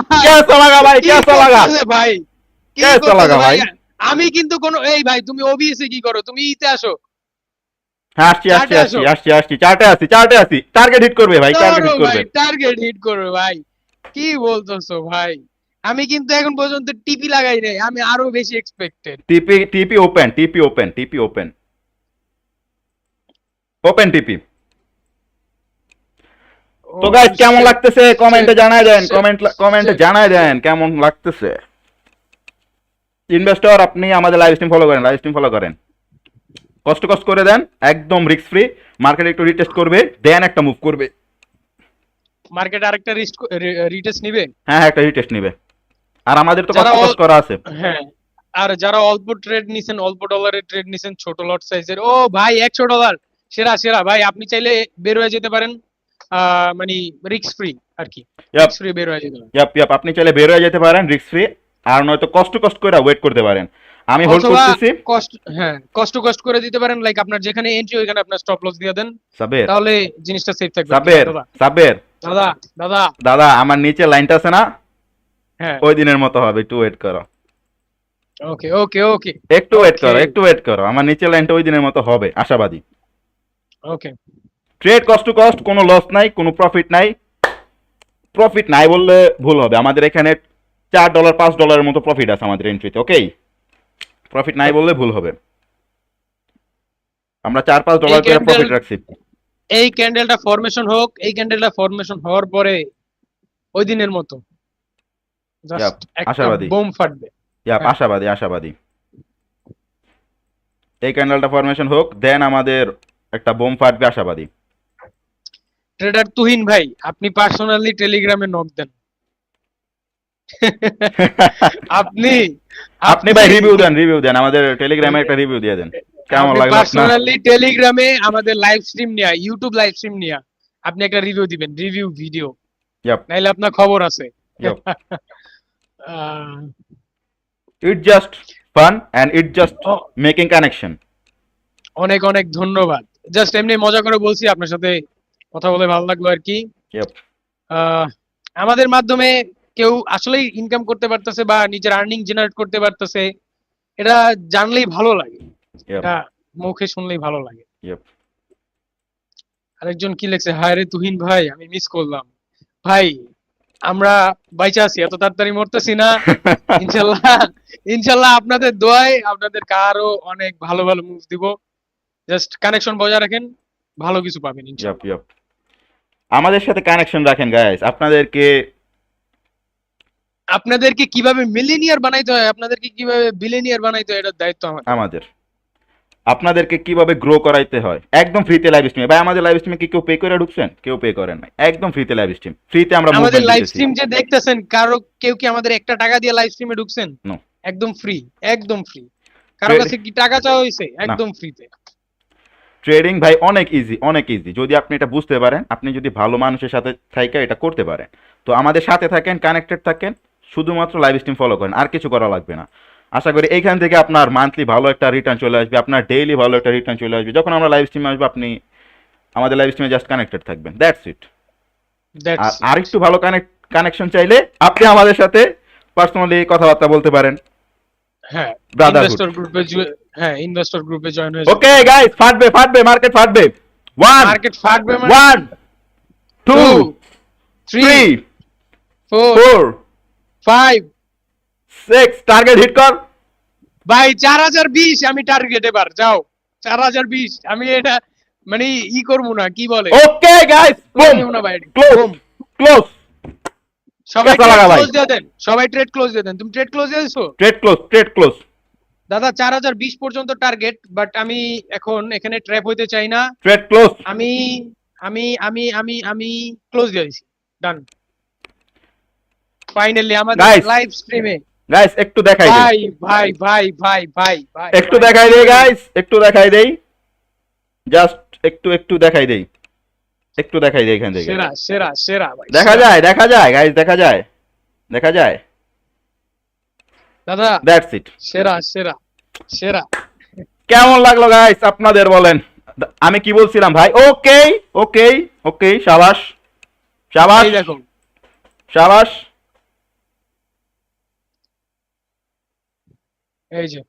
ভাই, कैसा लगा भाई, কি कैसा लगा, করতেছে ভাই, কি कैसा করতেছে लगा ভাই? भाई? আমি কিন্তু কোনো, এই ভাই তুমি ওবিএসে কি করো, তুমি ইতে আসো, হ্যাঁ চার্টে আসো। আসছি, চার্টে আসি, টার্গেট হিট করবে ভাই, টার্গেট ধরো হিট ভাই, করবে। টার্গেট হিট করবে ভাই, কি বলতেছো ভাই? আমি কিন্তু এখন পর্যন্ত টিপি লাগাই নাই, আমি আরো বেশি এক্সপেক্টেড। টিপি ওপেন, টিপি ওপেন, ওপেন টিপি। ও তো গাইস কেমন শিট লাগতেছে কমেন্টে শিট জানায় দেন, শিট কমেন্টে শিট। জানায় দেন কেমন লাগতেছে। ইনভেস্টর আপনি আমাদের লাইভ স্ট্রিম ফলো করেন, কষ্ট করে দেন, একদম রিস্ক ফ্রি। মার্কেট একটু রিটেস্ট করবে, দেন একটা মুভ করবে। মার্কেট আরেকটা রিটেস্ট নিবে। হ্যাঁ, একটা রিটেস্ট নিবে। আর আমাদের তো যারা কষ্ট করা আছে। হ্যাঁ, আর যারা অল্প ট্রেড নিছেন, অল্প ডলারের ট্রেড নিছেন, ছোট লট সাইজের, ও ভাই $100 সেরা সেরা ভাই, আপনি চাইলে বের হয়ে যেতে পারেন, মানে রিস্ক ফ্রি আর কি, ইয়াপ রিস্ক ফ্রি বের হয়ে যেতে পারেন। ইয়াপ আপনি চাইলে বের হয়ে যেতে পারেন রিস্ক ফ্রি, আর নয়তো কষ্ট করে ওয়েট করতে পারেন। আমি হোল্ড অথবা করতেছি। কষ্ট, হ্যাঁ কষ্ট করে দিতে পারেন, লাইক আপনার যেখানে এন্ট্রি ওইখানে আপনার স্টপ লস দিয়ে দেন, সাবের, তাহলে জিনিসটা সেফ থাকবে আর কি। সাবের, দাদা সাবের, দাদা দাদা, দাদা আমার নিচে লাইনটা আছে না, হ্যাঁ ওই দিনের মতো হবে, একটু ওয়েট করো, ওকে ওকে ওকে একটু ওয়েট করো, আমার নিচে লাইনটা ওই দিনের মতো হবে, আশাবাদী। ওকে। ট্রেড কস্ট টু কস্ট, কোনো লস নাই, কোনো প্রফিট নাই বললে ভুল হবে। আমাদের এখানে $4 $5 মতো প্রফিট আছে আমাদের এন্ট্রিতে, ওকে? প্রফিট নাই বললে ভুল হবে, আমরা $4-5 এই করে ক্যান্ডেল, প্রফিট রাখছি। এই ক্যান্ডেলটা ফরমেশন হোক, এই ক্যান্ডেলটা ফরমেশন হওয়ার পরে ওই দিনের মতো ইয়াপ, জাস্ট একটা আশাবাদী, বোম ফাটবে। ইয়াপ, হ্যাঁ, আশাবাদী। এই ক্যান্ডেলটা ফরমেশন হোক, দেন আমাদের একটা বোম ফাটবে, আশাবাদী। ট্রেডার তুহিন ভাই, আপনি পার্সোনালি টেলিগ্রামে নক দেন। আপনি আপনি ভাই রিভিউ দেন, আমাদের টেলিগ্রামে একটা রিভিউ দিয়ে দেন, কেমন আপনি লাগলো আপনার? পার্সোনালি টেলিগ্রামে আমাদের লাইভ স্ট্রিম নিয়া, ইউটিউব লাইভ স্ট্রিম নিয়া আপনি একটা রিভিউ দিবেন, রিভিউ ভিডিও, ইয়াপ নাইলে আপনার খবর আছে। Yup ah, it just fun and it just uh- making connection. অনেক অনেক ধন্যবাদ, জাস্ট এমনি মজা করে বলছি, আপনার সাথে কথা বলে ভালো লাগলো আর কি। ইয়াপ আহ, আমাদের মাধ্যমে কেউ আসলেই ইনকাম করতে পারতেছে বা নিজের আর্নিং জেনারেট করতে পারতেছে, এটা জানলেই ভালো লাগে, ইয়াপ এটা মুখে শুনলেই ভালো লাগে। ইয়াপ আরেকজন কি লেখছে, হায় রে তুহিন ভাই আমি মিস করলাম। ভাই আমরা বাইচা আছি, এত তাড়াতাড়ি মরতেছি না। ইনশাল্লাহ, ইনশাল্লাহ আপনাদের দোয়ায় আপনাদের কারো অনেক ভালো ভালো মুভ দিব, জাস্ট কানেকশন বজায় রাখেন, ভালো কিছু পাবেন ইয়াপ ইনশাল্লাহ। ইয়াপ আমাদের সাথে কানেকশন রাখেন গাইস, আপনাদেরকে কিভাবে মিলিনিয়ার বানাইতে হয়, আপনাদেরকে কিভাবে বিলিনিয়ার বানাইতে হয়, এটার দায়িত্ব আমাদের। আমাদের আপনাদেরকে কিভাবে গ্রো করাইতে হয় একদম ফ্রিতে লাইভ স্ট্রিমে। ভাই আমাদের লাইভ স্ট্রিমে কি কেউ পে করে ঢুকছেন? কেউ পে করেন নাই, একদম ফ্রিতে লাইভ স্ট্রিম, ফ্রিতে আমরা আমাদের মুভমেন্ট লাইভ দিতেছি। স্ট্রিম যে দেখতেছেন, কারো কেউ কি আমাদের একটা টাকা দিয়ে লাইভ স্ট্রিমে ঢুকছেন? নো, একদম ফ্রি, একদম ফ্রি। কারো কাছে কি টাকা চাওয়া হয়েছে? না, একদম ফ্রিতে। ট্রেডিং ভাই অনেক ইজি, অনেক ইজি। যদি আপনি এটা বুঝতে পারেন, আপনি যদি ভালো মানুষের সাথে থাইকা এটা করতে পারেন, তো আমাদের সাথে থাকেন, কানেক্টেড থাকেন, শুধুমাত্র লাইভ স্ট্রিম ফলো করেন, আর কিছু করা লাগবে না। আশা করি এইখান থেকে আপনার মান্থলি ভালো একটা রিটার্ন চলে আসবে, আপনার ডেইলি ভালো একটা রিটার্ন চলে আসবে। যখন আমরা লাইভ স্ট্রিমে আসবো, আপনি আমাদের লাইভ স্ট্রিমে জাস্ট কানেক্টেড থাকবেন, দ্যাটস ইট। আর দ্যাটস আরেকটু ভালো কানেকশন চাইলে আপনি আমাদের সাথে পার্সোনালি কথাবার্তা বলতে পারেন, হ্যাঁ, ব্রাদারহুড। ইনভেস্টর গ্রুপে জয়েন হয়ে ওকে গাইস, ফাটবে ফাটবে, মার্কেট ফাটবে। ওয়ান, মার্কেট ফাটবে মানে one, two, 2 three, 3 4 four, 5 six, target hit কর। ভাই 4020 আমি টার্গেট এবার যাও 4020 আমি এটা মানে করবো না কি বলে ওকে গাইস, বুম, নিও না ভাই ক্লোজ, বুম ক্লোজ। সবাই কেসা লাগা ভাই, ক্লোজ দিয়ে দেন সবাই ট্রেড ক্লোজ দিয়ে দেন তুমি ট্রেড ক্লোজ দিয়ে দিছো ট্রেড ক্লোজ, ট্রেড ক্লোজ। দাদা 4020 পর্যন্ত টার্গেট বাট আমি এখন এখানে ট্র্যাপ হইতে চাই না ট্রেড ক্লোজ। আমি আমি ক্লোজ দিয়ে দিছি ডান ফাইনালি আমাদের Guys, লাইভ স্ট্রিমে গাইস একটু দেখাই দেই, ভাই ভাই ভাই ভাই ভাই ভাই একটু দেখাই দেই গাইস, একটু দেখাই দেই, জাস্ট একটু দেখাই দেই, একটু দেখাই দেই এখান থেকে। সেরা সেরা সেরা ভাই দেখা সেরা। যায়, দেখা যায় গাইস, দেখা যায়, দেখা যায়। দাদা দ্যাটস ইট। সেরা সেরা সেরা কেমন লাগলো গাইস আপনাদের বলেন? আমি কি বলছিলাম ভাই? ওকে, ওকে, ওকে, শাবাশ, শাবাশ, এই দেখো শাবাশ। এই যে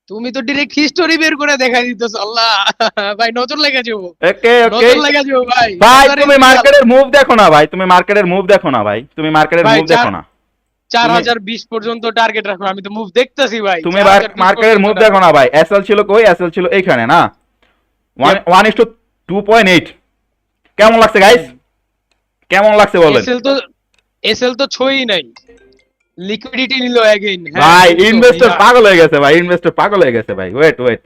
তুমি তো ডিরেক্ট হিস্টোরি বের করে দেখাই দিতেছ আল্লাহ ভাই নজর লেগে যাবো ওকে, ওকে নজর লেগে যাবো ভাই ভাই, নজরে তুমি বিড়াল। মার্কেটের মুভ দেখো না ভাই, তুমি মার্কেটের মুভ দেখো না ভাই, তুমি মার্কেটের ভাই, মুভ দেখো না। 4020 পর্যন্ত টার্গেট রাখো আমি তো মুভ দেখতেছি ভাই তুমি 4020 মার্কেটের মুভ পর্যন্ত দেখো না ভাই। এসএল ছিল কই? এসএল ছিল এইখানে না, 1:2.8। কেমন লাগছে গাইস? কেমন লাগছে বলেন? এসএল তো ছয়ই নাই লিকুইডিটি নিল এগেইন ভাই ইনভেস্টর পাগল হয়ে গেছে ভাই, ইনভেস্টর পাগল হয়ে গেছে ভাই। ওয়েট ওয়েট,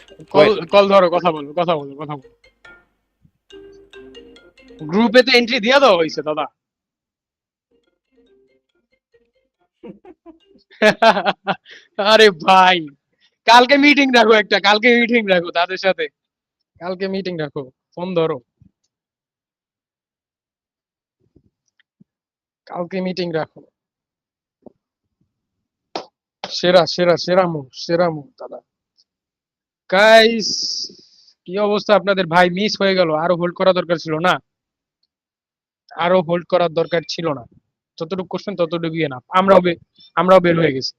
কল ধরো কথা বলো কথা বলো কথা বলো গ্রুপে তো এন্ট্রি দিয়ে দাও হইছে দাদা আরে ভাই কালকে মিটিং রাখো একটা কালকে মিটিং রাখো তাদের সাথে কালকে মিটিং রাখো ফোন ধরো কালকে মিটিং রাখো সেরা সেরা সেরা মুভ দাদা গাইস কি অবস্থা আপনাদের ভাই মিস হয়ে গেল আরো হোল্ড করা দরকার ছিল না আরো হোল্ড করার দরকার ছিল না যতটুকু করছেন ততটুকুই না আমরাও বের হয়ে গেছি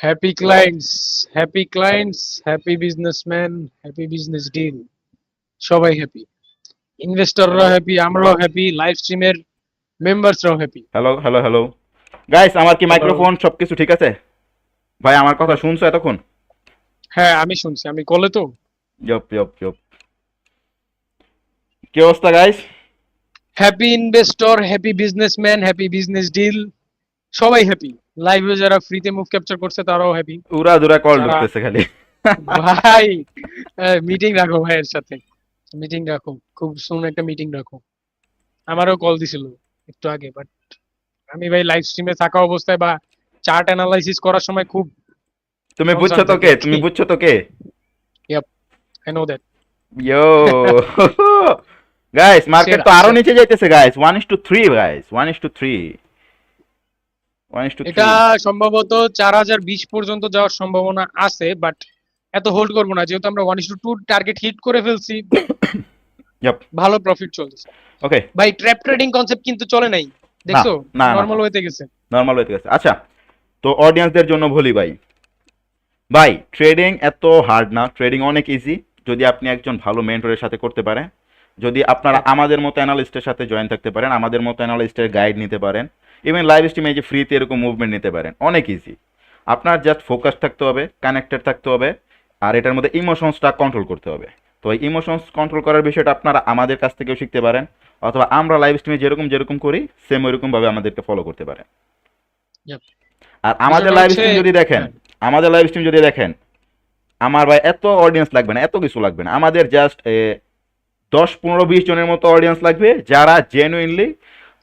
happy clients happy businessman happy business deal সবাই হ্যাপি ইনভেস্টররা হ্যাপি আমরাও হ্যাপি লাইভ স্ট্রিমের মেম্বারসরাও happy hello hello hello guys, আমার কি মাইক্রোফোন সবকিছু ঠিক আছে ভাই? আমার কথা শুনছো এতক্ষণ? হ্যাঁ আমি শুনছি আমি কলে তো ইয়প ইয়প ইয়প। কি অবস্থা guys? Happy investor happy businessman happy business deal সবাই হ্যাপি লাইভে যারা ফ্রিতে মুভ ক্যাপচার করছে তারাও হ্যাপি উড়া দুরা কল যারা- ঢুকতেছে খালি। ভাই মিটিং রাখো ভাইয়ের সাথে মিটিং রাখো খুব সুন একটা মিটিং রাখো আমারও কল দিছিল একটু আগে বাট আমি ভাই লাইভ স্ট্রিমে থাকা অবস্থায় বা চার্ট অ্যানালাইসিস করার সময় খুব তুমি বুঝছো তো কে? তুমি বুঝছো তো কে? I know that yo guys, market তো সেরা, আরো সেরা। নিচে যাইতেছে গাইস, 1:3 গাইস, 1:3, 1:3। এটা সম্ভবত 4020 পর্যন্ত যাওয়ার সম্ভাবনা আছে বাট এত হোল্ড করবো না যেহেতু আমরা 1:2 টার্গেট হিট করে ফেলছি Yup. ভালো প্রফিট চলছে ওকে, ভাই ট্র্যাপ ট্রেডিং কনসেপ্ট কিন্তু চলে নাই দেখছো না, না। নরমাল হইতে গেছে নরমাল হয়ে গেছে। আচ্ছা, তো অডিয়েন্সদের জন্য বলি ভাই, ভাই ট্রেডিং এত হার্ড না, ট্রেডিং অনেক ইজি যদি আপনি একজন ভালো মেন্টরের সাথে করতে পারেন, যদি আপনারা আমাদের মতো অ্যানালিস্টের সাথে জয়েন থাকতে পারেন, আমাদের মতো অ্যানালিস্টের গাইড নিতে পারেন, ইভেন লাইভ স্ট্রিমে যে ফ্রিতে এরকম মুভমেন্ট নিতে পারেন, অনেক ইজি। আপনার জাস্ট ফোকাস থাকতে হবে, কানেক্টেড থাকতে হবে, আর এটার মধ্যে ইমোশনসটা কন্ট্রোল করতে হবে। তো এই ইমোশনস কন্ট্রোল করার বিষয়টা আপনারা আমাদের কাছ থেকেও শিখতে পারেন, অথবা আমরা লাইভ স্ট্রিমে যেরকম যেরকম করি সেম ওইরকমভাবে আমাদেরকে ফলো করতে পারেন। Yep. আর আমাদের বিষয়টা লাইভ হচ্ছে স্ট্রিম যদি দেখেন, হ্যাঁ আমাদের লাইভ স্ট্রিম যদি দেখেন, আমার ভাই এত অডিয়েন্স লাগবে না, এত কিছু লাগবে না। আমাদের জাস্ট 10, 15, 20 জনের মতো অডিয়েন্স লাগবে, যারা জেনুইনলি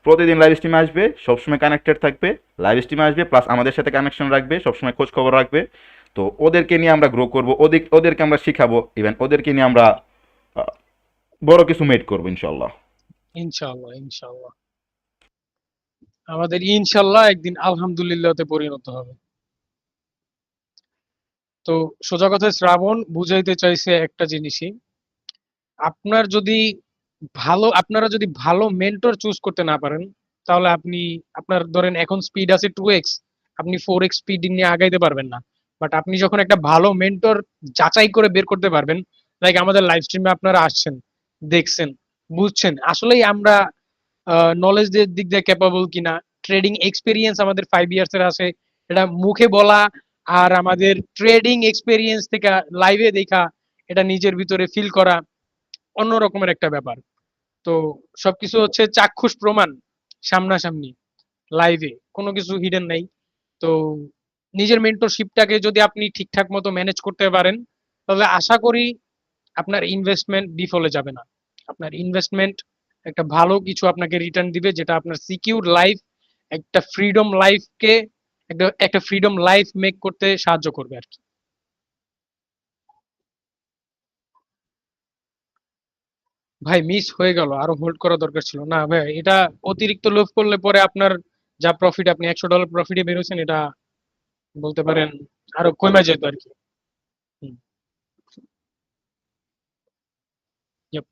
প্রতিদিন লাইভ স্ট্রিমে আসবে, সবসময় কানেক্টেড থাকবে, লাইভ স্ট্রিমে আসবে, প্লাস আমাদের সাথে কানেকশন রাখবে, সবসময় খোঁজ খবর রাখবে। তো ওদেরকে নিয়ে আমরা গ্রো করবো, ওদেরকে আমরা শিখাবো, ইভেন ওদেরকে নিয়ে আমরা আহ, বড় কিছু মেড করবো ইনশাল্লাহ। ইনশাআল্লাহ ইনশাআল্লাহ আমাদের ইনশাআল্লাহ একদিন আলহামদুলিল্লাহতে পরিণত হবে। তো সোজা কথায় শ্রাবণ বুঝাইতে চাইছে একটা জিনিসই, আপনার যদি আপনারা যদি ভালো মেন্টর চুজ করতে না পারেন, তাহলে আপনি আপনার ধরেন এখন স্পিড আছে 2x, আপনি 4x স্পিড নিয়ে আগাইতে পারবেন না। বাট আপনি যখন একটা ভালো মেন্টর যাচাই করে বের করতে পারবেন, লাইক আমাদের লাইভ স্ট্রিমে আপনারা আসছেন, দেখছেন, বুঝছেন আসলেই আমরা নলেজ দিক দিয়ে ক্যাপাবল কিনা, ট্রেডিং এক্সপিরিয়েন্স আমাদের 5 ইয়ার্স এর আছে, এটা মুখে বলা আর আমাদের ট্রেডিং এক্সপিরিয়েন্স থেকে লাইভে দেখা, এটা নিজের ভিতরে ফিল করা অন্য রকমের একটা ব্যাপার। তো সবকিছু হচ্ছে চাক্ষুষ প্রমাণ, সামনাসামনি লাইভে কোনো কিছু হিডেন নাই। তো নিজের মেন্টরশিপটাকে যদি আপনি ঠিকঠাক মতো ম্যানেজ করতে পারেন, তাহলে আশা করি আপনার ইনভেস্টমেন্ট বিফলে যাবে না। আপনার ইনভেস্টমেন্ট একটা ভালো কিছু আপনাকে রিটার্ন দিবে, যেটা আপনার সিকিউর লাইফ, একটা ফ্রিডম লাইফকে, একটা একটা ফ্রিডম লাইফ মেক করতে সাহায্য করবে আর কি। ভাই মিস হয়ে গেল, আরো হোল্ড করা দরকার ছিল না ভাই, এটা অতিরিক্ত লোভ করলে পরে আপনার যা প্রফিট, আপনি $100 প্রফিটে বেরোছেন, এটা বলতে পারেন আরো কমে যেত আর কি। হুম, yep.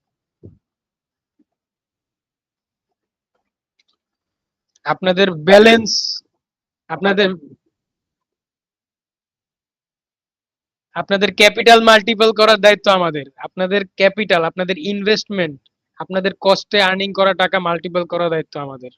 আপনাদের ব্যালেন্স, আপনাদের আপনাদের ক্যাপিটাল মাল্টিপল করার দায়িত্ব আমাদের। আপনাদের ক্যাপিটাল, আপনাদের ইনভেস্টমেন্ট, আপনাদের কস্টে আর্নিং করা টাকা মাল্টিপল করার দায়িত্ব আমাদের।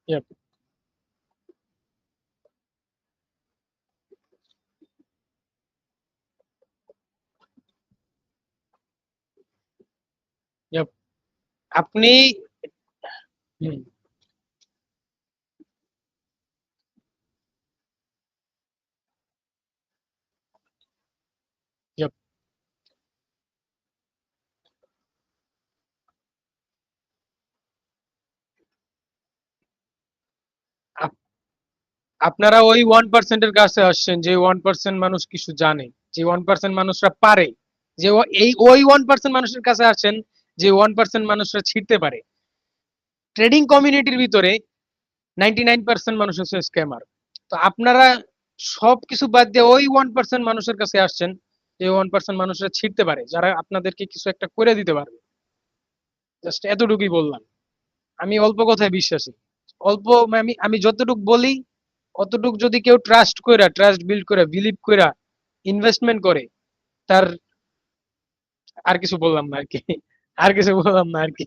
Yep, yep. আপনি হুম, yep. আপ- আপনারা ওই 1% কাছে আসছেন, যে 1% মানুষ কিছু জানে, যে 1% মানুষরা পারে, যে ওই 1% মানুষের কাছে আসছেন, যে 1% মানুষরা ছিড়তে পারে। ট্রেডিং কমিউনিটির ভিতরে 99% মানুষ হচ্ছে স্ক্যামার। তো আপনারা সবকিছু বাদ দিয়ে ওই 1% মানুষের কাছে আসছেন, যে 1% মানুষরা ছিড়তে পারে, যারা আপনাদেরকে কিছু একটা করে দিতে পারবে। জাস্ট এতটুকুই বললাম। আমি অল্প কথায় বিশ্বাসী, অল্প, আমি আমি যতটুকু বলি অতটুক যদি কেউ ট্রাস্ট বিল্ড করে, বিলিভ করে ইনভেস্টমেন্ট করে, তার আর কিছু বললাম না আর কি, আর কিছু বললাম না আর কি।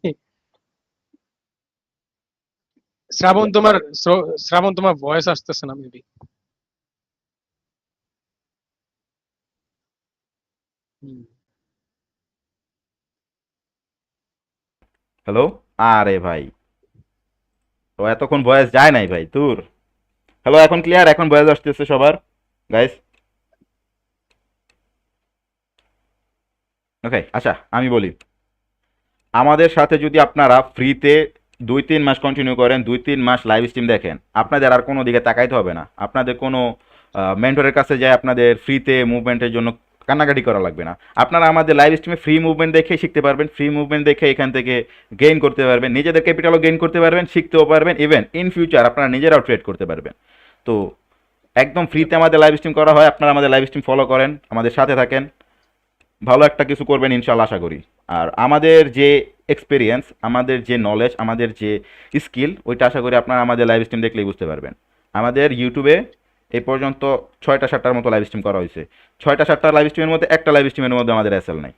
শ্রাবণ তোমার শ্রাবণ তোমার ভয়েস আসতেছে না মেবি। হ্যালো। আরে ভাই, তো এতক্ষণ ভয়েস যায় নাই ভাই তোর। হ্যালো, এখন ক্লিয়ার, এখন ভয়েস আসতেছে সবার গাইস। ওকে, আচ্ছা আমি বলি, আমাদের সাথে যদি আপনারা ফ্রিতে 2-3 মাস কন্টিনিউ করেন, 2-3 মাস লাইভ স্ট্রিম দেখেন, আপনাদের আর কোনো দিকে তাকাইতে হবে না, আপনাদের কোনো মেন্টরের কাছে যায় আপনাদের ফ্রিতে মুভমেন্টের জন্য কান্নাকাটি করা লাগবে না। আপনারা আমাদের লাইভ স্ট্রিমে ফ্রি মুভমেন্ট দেখে শিখতে পারবেন, ফ্রি মুভমেন্ট দেখে এখান থেকে গেইন করতে পারবেন, নিজেদের ক্যাপিটালও গেইন করতে পারবেন, শিখতেও পারবেন, ইভেন ইন ফিউচার আপনারা নিজেরাও ট্রেড করতে পারবেন। তো একদম ফ্রিতে আমাদের লাইভ স্ট্রিম করা হয়, আপনারা আমাদের লাইভ স্ট্রিম ফলো করেন, আমাদের সাথে থাকেন, ভালো একটা কিছু করবেন ইনশাল্লাহ আশা করি। আর আমাদের যে এক্সপিরিয়েন্স, আমাদের যে নলেজ, আমাদের যে স্কিল, ওইটা আশা করি আপনারা আমাদের লাইভ স্ট্রিম দেখলেই বুঝতে পারবেন। আমাদের ইউটিউবে এই পর্যন্ত 6টা 7টার মতো লাইভ স্ট্রিম করা হয়েছে, 6টা 7টা লাইভ স্ট্রিমের মধ্যে একটা লাইভ স্ট্রিমের মধ্যে আমাদের এসএল নাই।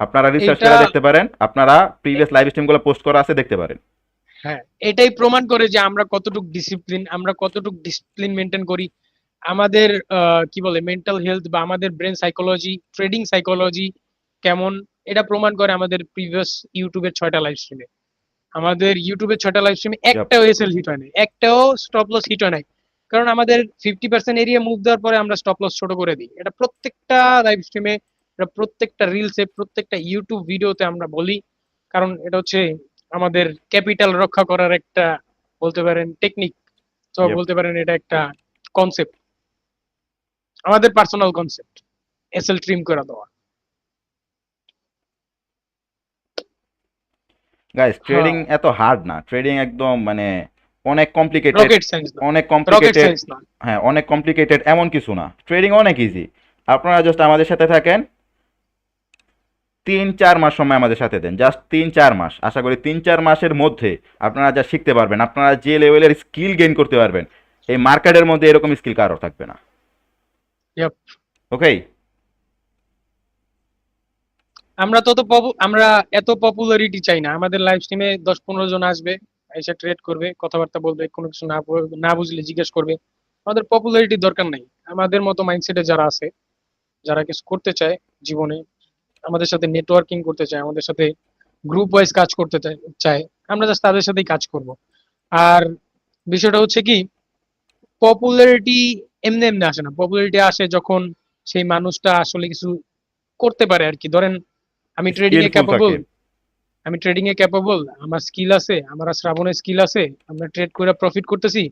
আপনারা রিসার্চ এটা করে দেখতে পারেন, আপনারা প্রিভিয়াস লাইভ স্ট্রিমগুলো পোস্ট করা আছে দেখতে পারেন। হ্যাঁ, এটাই প্রমাণ করে যে আমরা কতটুক ডিসিপ্লিন মেনটেন করি। আমাদের কি বলে মেন্টাল হেলথ বা আমাদের ব্রেন সাইকোলজি, ট্রেডিং সাইকোলজি কেমন, এটা প্রমাণ করে আমাদের প্রিভিয়াস ইউটিউবের 6টা লাইভ স্ট্রিমে। আমাদের ইউটিউবের 6টা লাইভ স্ট্রিমে Yup. একটাও এসএল হিট হয় নাই, একটাও স্টপ লস হিট হয় নাই। কারণ আমাদের 50% এরিয়া মুভ দেওয়ার পরে আমরা স্টপ লস ছোট করে দিই। এটা প্রত্যেকটা লাইভ স্ট্রিমে, এটা প্রত্যেকটা রিলসে, প্রত্যেকটা ইউটিউব ভিডিওতে আমরা বলি। কারণ এটা হচ্ছে আমাদের ক্যাপিটাল রক্ষা করার একটা, বলতে পারেন টেকনিক, তো Yup. বলতে পারেন এটা একটা কনসেপ্ট, আমাদের পার্সোনাল কনসেপ্ট, এসএল ট্রিম করে দেওয়া। গাইস, ট্রেডিং হ্যাঁ, এত হার্ড না, ট্রেডিং একদম মানে অনেক কমপ্লিকেটেড, রকেট সায়েন্স না, অনেক রকেট কমপ্লিকেটেড। সায়েন্স না। হ্যাঁ, অনেক কমপ্লিকেটেড এমন কিছু না, ট্রেডিং অনেক ইজি। আপনারা জাস্ট আমাদের সাথে থাকেন, 3-4 মাস সময় আমাদের সাথে দেন, জাস্ট 3-4 মাস। আশা করি 3-4 মাসের মধ্যে আপনারা যা শিখতে পারবেন, আপনারা যে লেভেলের স্কিল গেইন করতে পারবেন, এই মার্কেটের মধ্যে এরকম স্কিল কারো থাকবে না। Yep. ওকে। আমরা এত পপুলারিটি চাই না। আমাদের লাইভ স্ট্রিমে 10-15 জন আসবে, এসে ট্রেড করবে, কথাবার্তা বলবে, কোনো কিছু না বুঝলে জিজ্ঞেস করবে। আমাদের পপুলারিটির দরকার নাই। আমাদের মতো মাইন্ডসেটে যারা আছে, যারা কিছু করতে চায় জীবনে, আমাদের সাথে নেটওয়ার্কিং করতে চায়, আমাদের সাথে গ্রুপ ওয়াইজ কাজ করতে চায়, আমরা জাস্ট তাদের সাথেই কাজ করব। আর বিষয়টা হচ্ছে কি, পপুলারিটি এমনি এমনি আসে না। পপুলারিটি আসে যখন সেই মানুষটা আসলে কিছু করতে পারে আর কি। ধরেন আমি ট্রেডিং এ স্কিলফুল ক্যাপাবল, থাকে। আমার স্কিল আছে, আমার আর শ্রাবণের স্কিল আছে, আমরা ট্রেড করে প্রফিট করতেছি।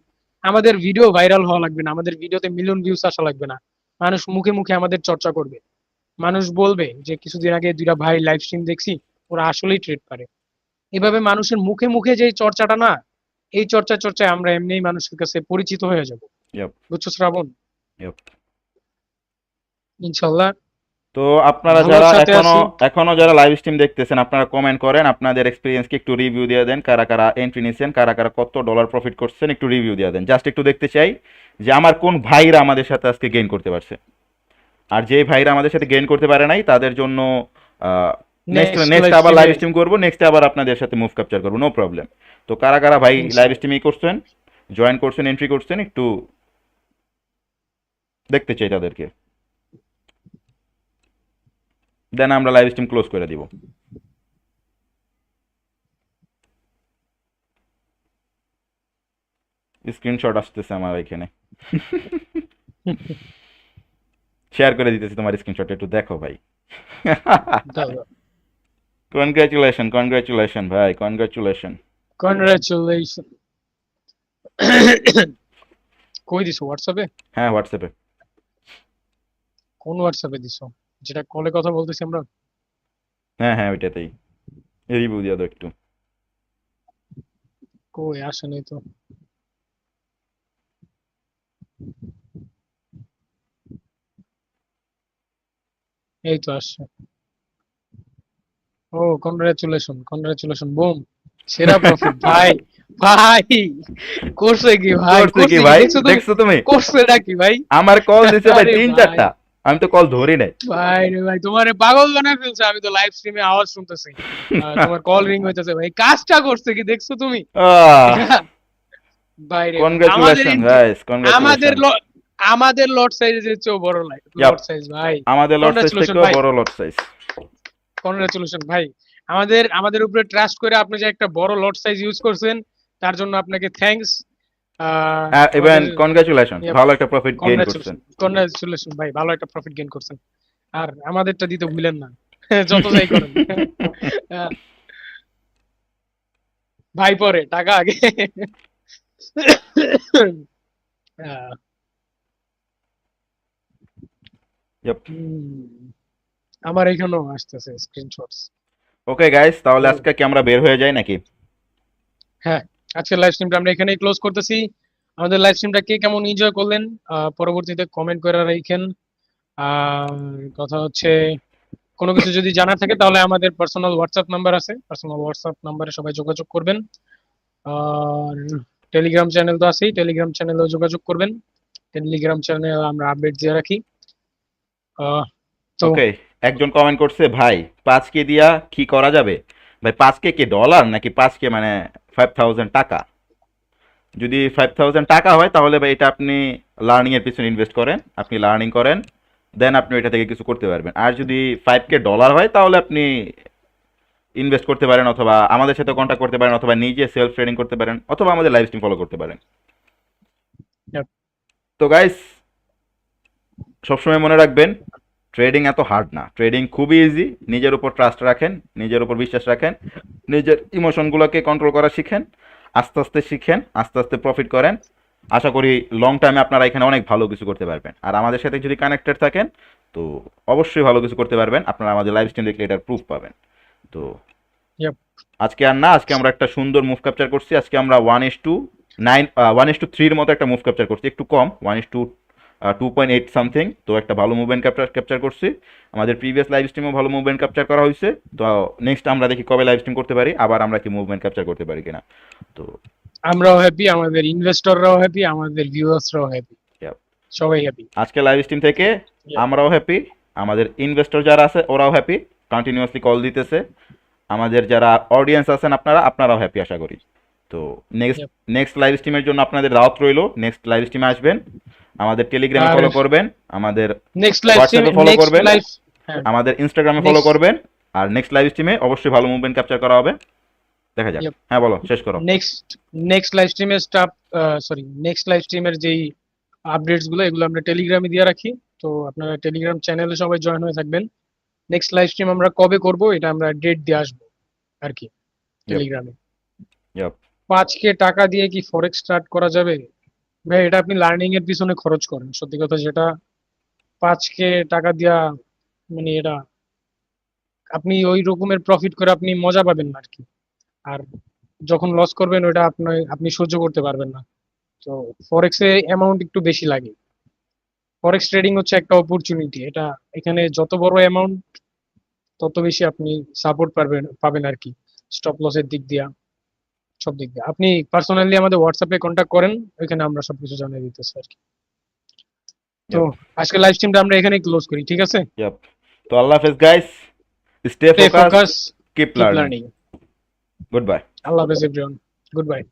আমাদের ভিডিও ভাইরাল হওয়া লাগবে না, আমাদের ভিডিওতে মিলিয়ন ভিউস আসা লাগবে না। মানুষ মুখে মুখে আমাদের চর্চা করবে, মানুষ বলবে যে কিছুদিন আগে দুইটা ভাই লাইভ স্ট্রিম দেখছি, ওরা আসলেই ট্রেড পারে। এভাবে মানুষের মুখে মুখে যে চর্চাটা না, এই চর্চায় আমরা এমনিই মানুষের কাছে পরিচিত হয়ে যাব। Yup. বুঝছো শ্রাবণ? Yup. ইনশাল্লাহ তো আপনারা ভালোর যারা সাথে এখনো আছি। এখনো যারা লাইভ স্ট্রিম দেখতেছেন, আপনারা কমেন্ট করেন, আপনাদের এক্সপিরিয়েন্সকে একটু রিভিউ দিয়ে দেন, কারা কারা এন্ট্রি নিছেন, কারা কারা কত ডলার প্রফিট করছেন, একটু রিভিউ দিয়ে দেন। জাস্ট একটু দেখতে চাই যে আমার কোন ভাইরা আমাদের সাথে আজকে গেইন করতে পারছে। আর যে ভাইরা আমাদের সাথে গেইন করতে পারে নাই, তাদের জন্য নেক্সট নেক্সট নেক্সট লাইভ আবার লাইভ স্ট্রিমে স্ট্রিম করবো, নেক্সট আবার আপনাদের সাথে মুভ ক্যাপচার করবো, নো প্রবলেম। তো কারা কারা ভাই লাইভ ইনশাল্লাহ। স্ট্রিমই করছেন, জয়েন করছেন, এন্ট্রি করছেন, একটু দেখতে চাই তাদেরকে, দেন আমরা লাইভ স্ট্রিম ক্লোজ করে দিব। স্ক্রিনশট আসতেছে আমার এখানে, শেয়ার করে দিতেছি তোমার স্ক্রিনশট, একটু দেখো ভাই। কনগ্রাচুলেশন, কনগ্রাচুলেশন ভাই, কনগ্রাচুলেশন। কনগ্রাচুলেশন। কই দিছো হোয়াটসঅ্যাপে? হ্যাঁ, হোয়াটসঅ্যাপে। কোন হোয়াটসঅ্যাপে দিছো? যেটা কলে কথা বলতেছি আমরা? হ্যাঁ হ্যাঁ, ওইটাতেই। রিভিউ দিয়ে দাও একটু। কই আসে নাই তো। এই তো আসছে। ও কনগ্রাচুলেশন, কনগ্রাচুলেশন, বুম, সেরা প্রফিট ভাই। ভাই করছে কি ভাই, করছে কি করছে কি ভাই, দেখছো তুমি? দেখছো তুমি? করছে এটা কি ভাই? আমার কল দিছে ভাই আরে তিন ভাই, চারটা, আমি তো কল ধরি নাই। ভাই রে ভাই, তোমারে পাগল বানায় ফেলছে। আমি তো লাইভ স্ট্রিমে আওয়াজ শুনতেছি, তোমার কল রিং হইতেছে। ভাই কাজটা করছে কি দেখছো তুমি? এটা ভাই রে ভাই, আমাদের কনগ্রাচুলেশন গাইস, আমাদের কনগ্রাচুলেশন। আমাদের লট সাইজের চেয়েও বড় ইয়াপ, লট সাইজ ভাই। আমাদের লট সাইজ কনগ্রাচুলেশন থেকেও ভাই, বড় লট সাইজ। কনগ্রাচুলেশন ভাই। আমাদের উপরে ট্রাস্ট করে আপনি যে একটা বড় লট সাইজ ইউজ করছেন, তার জন্য আপনাকে থ্যাঙ্কস। ইভেন আমাদের কনগ্রাচুলেশন, ভালো একটা প্রফিট গেইন করছেন। কনগ্রাচুলেশন, কনগ্রাচুলেশন ভাই, ভালো একটা প্রফিট গেইন করছেন। আর আমাদেরটা দিতে ভুলেন না, যত যাই করেন। আহ, ভাই পরে টাকা আগে। আহ, ইয়াপ। আমার এখানেও আসতেছে স্ক্রিনশটস। ওকে গাইস, তাহলে তো আজকে কি আমরা বের হয়ে যাই নাকি? হ্যাঁ, আজকের লাইভ স্ট্রিমটা আমরা এখানেই ক্লোজ করতেছি। আমাদের লাইভ স্ট্রিমটা কে কেমন এনজয় করলেন পরবর্তীতে কমেন্ট করে রাখেন। আর কথা হচ্ছে, কোনো কিছু যদি জানার থাকে তাহলে আমাদের পার্সোনাল হোয়াটসঅ্যাপ নাম্বার আছে, পার্সোনাল হোয়াটসঅ্যাপ নাম্বারে সবাই যোগাযোগ করবেন। আর টেলিগ্রাম চ্যানেল তো আছেই, টেলিগ্রাম চ্যানেলেও যোগাযোগ করবেন। টেলিগ্রাম চ্যানেলে আমরা আপডেট দিয়ে রাখি। আহ, তো ওকে, একজন কমেন্ট করছে ভাই 5K দিয়া কি করা যাবে? ভাই 5K কি ডলার নাকি 5K মানে 5000 টাকা? যদি 5000 টাকা হয় তাহলে ভাই এটা আপনি লার্নিং এর পিছনে ইনভেস্ট করেন, আপনি লার্নিং করেন, দেন আপনি এটা থেকে কিছু করতে পারবেন। আর যদি 5K ডলার হয় তাহলে আপনি ইনভেস্ট করতে পারেন, অথবা আমাদের সাথে কন্ট্যাক্ট করতে পারেন, অথবা নিজে সেলফ ট্রেডিং করতে পারেন, অথবা আমাদের লাইভ স্ট্রিম ফলো করতে পারেন। Yep. তো গাইস, সবসময় মনে রাখবেন ট্রেডিং এত হার্ড না, ট্রেডিং খুবই ইজি। নিজের উপর ট্রাস্ট রাখেন, নিজের উপর বিশ্বাস রাখেন, নিজের ইমোশনগুলোকে কন্ট্রোল করা শিখেন, আস্তে আস্তে শিখেন, আস্তে আস্তে প্রফিট করেন। আশা করি লং টাইমে আপনারা এখানে অনেক ভালো কিছু করতে পারবেন। আর আমাদের সাথে যদি কানেক্টেড থাকেন তো অবশ্যই ভালো কিছু করতে পারবেন। আপনারা আমাদের লাইভ স্ট্রিম দেখলে এটার প্রুফ পাবেন। তো Yep. আজকে আর না, আজকে আমরা একটা সুন্দর মুভ ক্যাপচার করছি। আজকে আমরা 1:9 1:3 মতো একটা মুভ ক্যাপচার করছি, একটু কম, 1:2.8 সামথিং। তো একটা ভালো মুভমেন্ট ক্যাপচার করছি। আমাদের প্রিভিয়াস লাইভ স্ট্রিমও ভালো মুভমেন্ট ক্যাপচার করা হয়েছে। তো নেক্সট আমরা দেখি কবে লাইভ স্ট্রিম করতে পারি, আবার আমরা কি মুভমেন্ট ক্যাপচার করতে পারি কিনা। তো আমরাও হ্যাপি, আমাদের ইনভেস্টররাও হ্যাপি, আমাদের ভিউয়ার্সরাও হ্যাপি, yeah, সবাই হ্যাপি। আজকে লাইভ স্ট্রিম থেকে Yeah. আমরাও হ্যাপি, আমাদের ইনভেস্টর যারা আছে ওরাও হ্যাপি, কন্টিনিউয়াসলি কল দিতেছে। আমাদের যারা অডিয়েন্স আছেন আপনারাও হ্যাপি আশা করি। তো নেক্সট Yep. নেক্সট লাইভ স্ট্রিমের জন্য আপনাদের দাওয়াত রইলো। নেক্সট লাইভ স্ট্রিমে আসবেন, আমাদের টেলিগ্রামে আর ফলো করবেন, আমাদের নেক্সট লাইভ স্ট্রিম, হোয়াটসঅ্যাপে ফলো নেক্সট করবেন, লাইভ, হ্যাঁ, আমাদের ইনস্টাগ্রামে ফলো নেক্সট, করবেন। আর নেক্সট লাইভ স্ট্রিমে অবশ্যই ভালো মুভমেন্ট ক্যাপচার করা হবে, দেখা যাক। হ্যাঁ বলো, শেষ করো। নেক্সট লাইভ স্ট্রিমের নেক্সট লাইভ স্ট্রিমের যেই আপডেটস গুলো, এগুলো আমরা টেলিগ্রামে দিয়ে রাখি। তো আপনারা টেলিগ্রাম চ্যানেলে সবাই জয়েন হয়ে থাকবেন। নেক্সট লাইভ স্ট্রিম আমরা কবে করব এটা আমরা ডেট দিয়ে আসবো আর কি টেলিগ্রামে। Yep. 5K টাকা দিয়ে কি ফরেক্স স্টার্ট করা যাবে? ভাই এটা আপনি লার্নিং এর পিছনে খরচ করেন, সত্যি কথা যেটা। 5K টাকা দিয়া মানে এটা আপনি ওই রকমের প্রফিট করে আপনি মজা পাবেন না আর কি। আর যখন লস করবেন ওটা আপনি সহ্য করতে পারবেন না। তো ফরেক্সে অ্যামাউন্ট একটু বেশি লাগে। ফরেক্স ট্রেডিং হচ্ছে একটা অপরচুনিটি, এটা এখানে যত বড় অ্যামাউন্ট তত বেশি আপনি সাপোর্ট পাবেন আর কি, স্টপ লসের দিক দিয়া, সব দিক দিয়ে। আপনি পার্সোনালি আমাদের হোয়াটসঅ্যাপে কন্ট্যাক্ট করেন, ওইখানে আমরা সবকিছু জানিয়ে দিতেছি আর কি। তো Yep. আজকে লাইভ স্ট্রিমটা আমরা এখানেই ক্লোজ করি, ঠিক আছে? Yep. তো আল্লাহ হাফেজ guys, stay stay focused, focus, keep keep learning. Learning. Goodbye. আল্লাহ হাফেজ এভরিওয়ান, গুড বাই।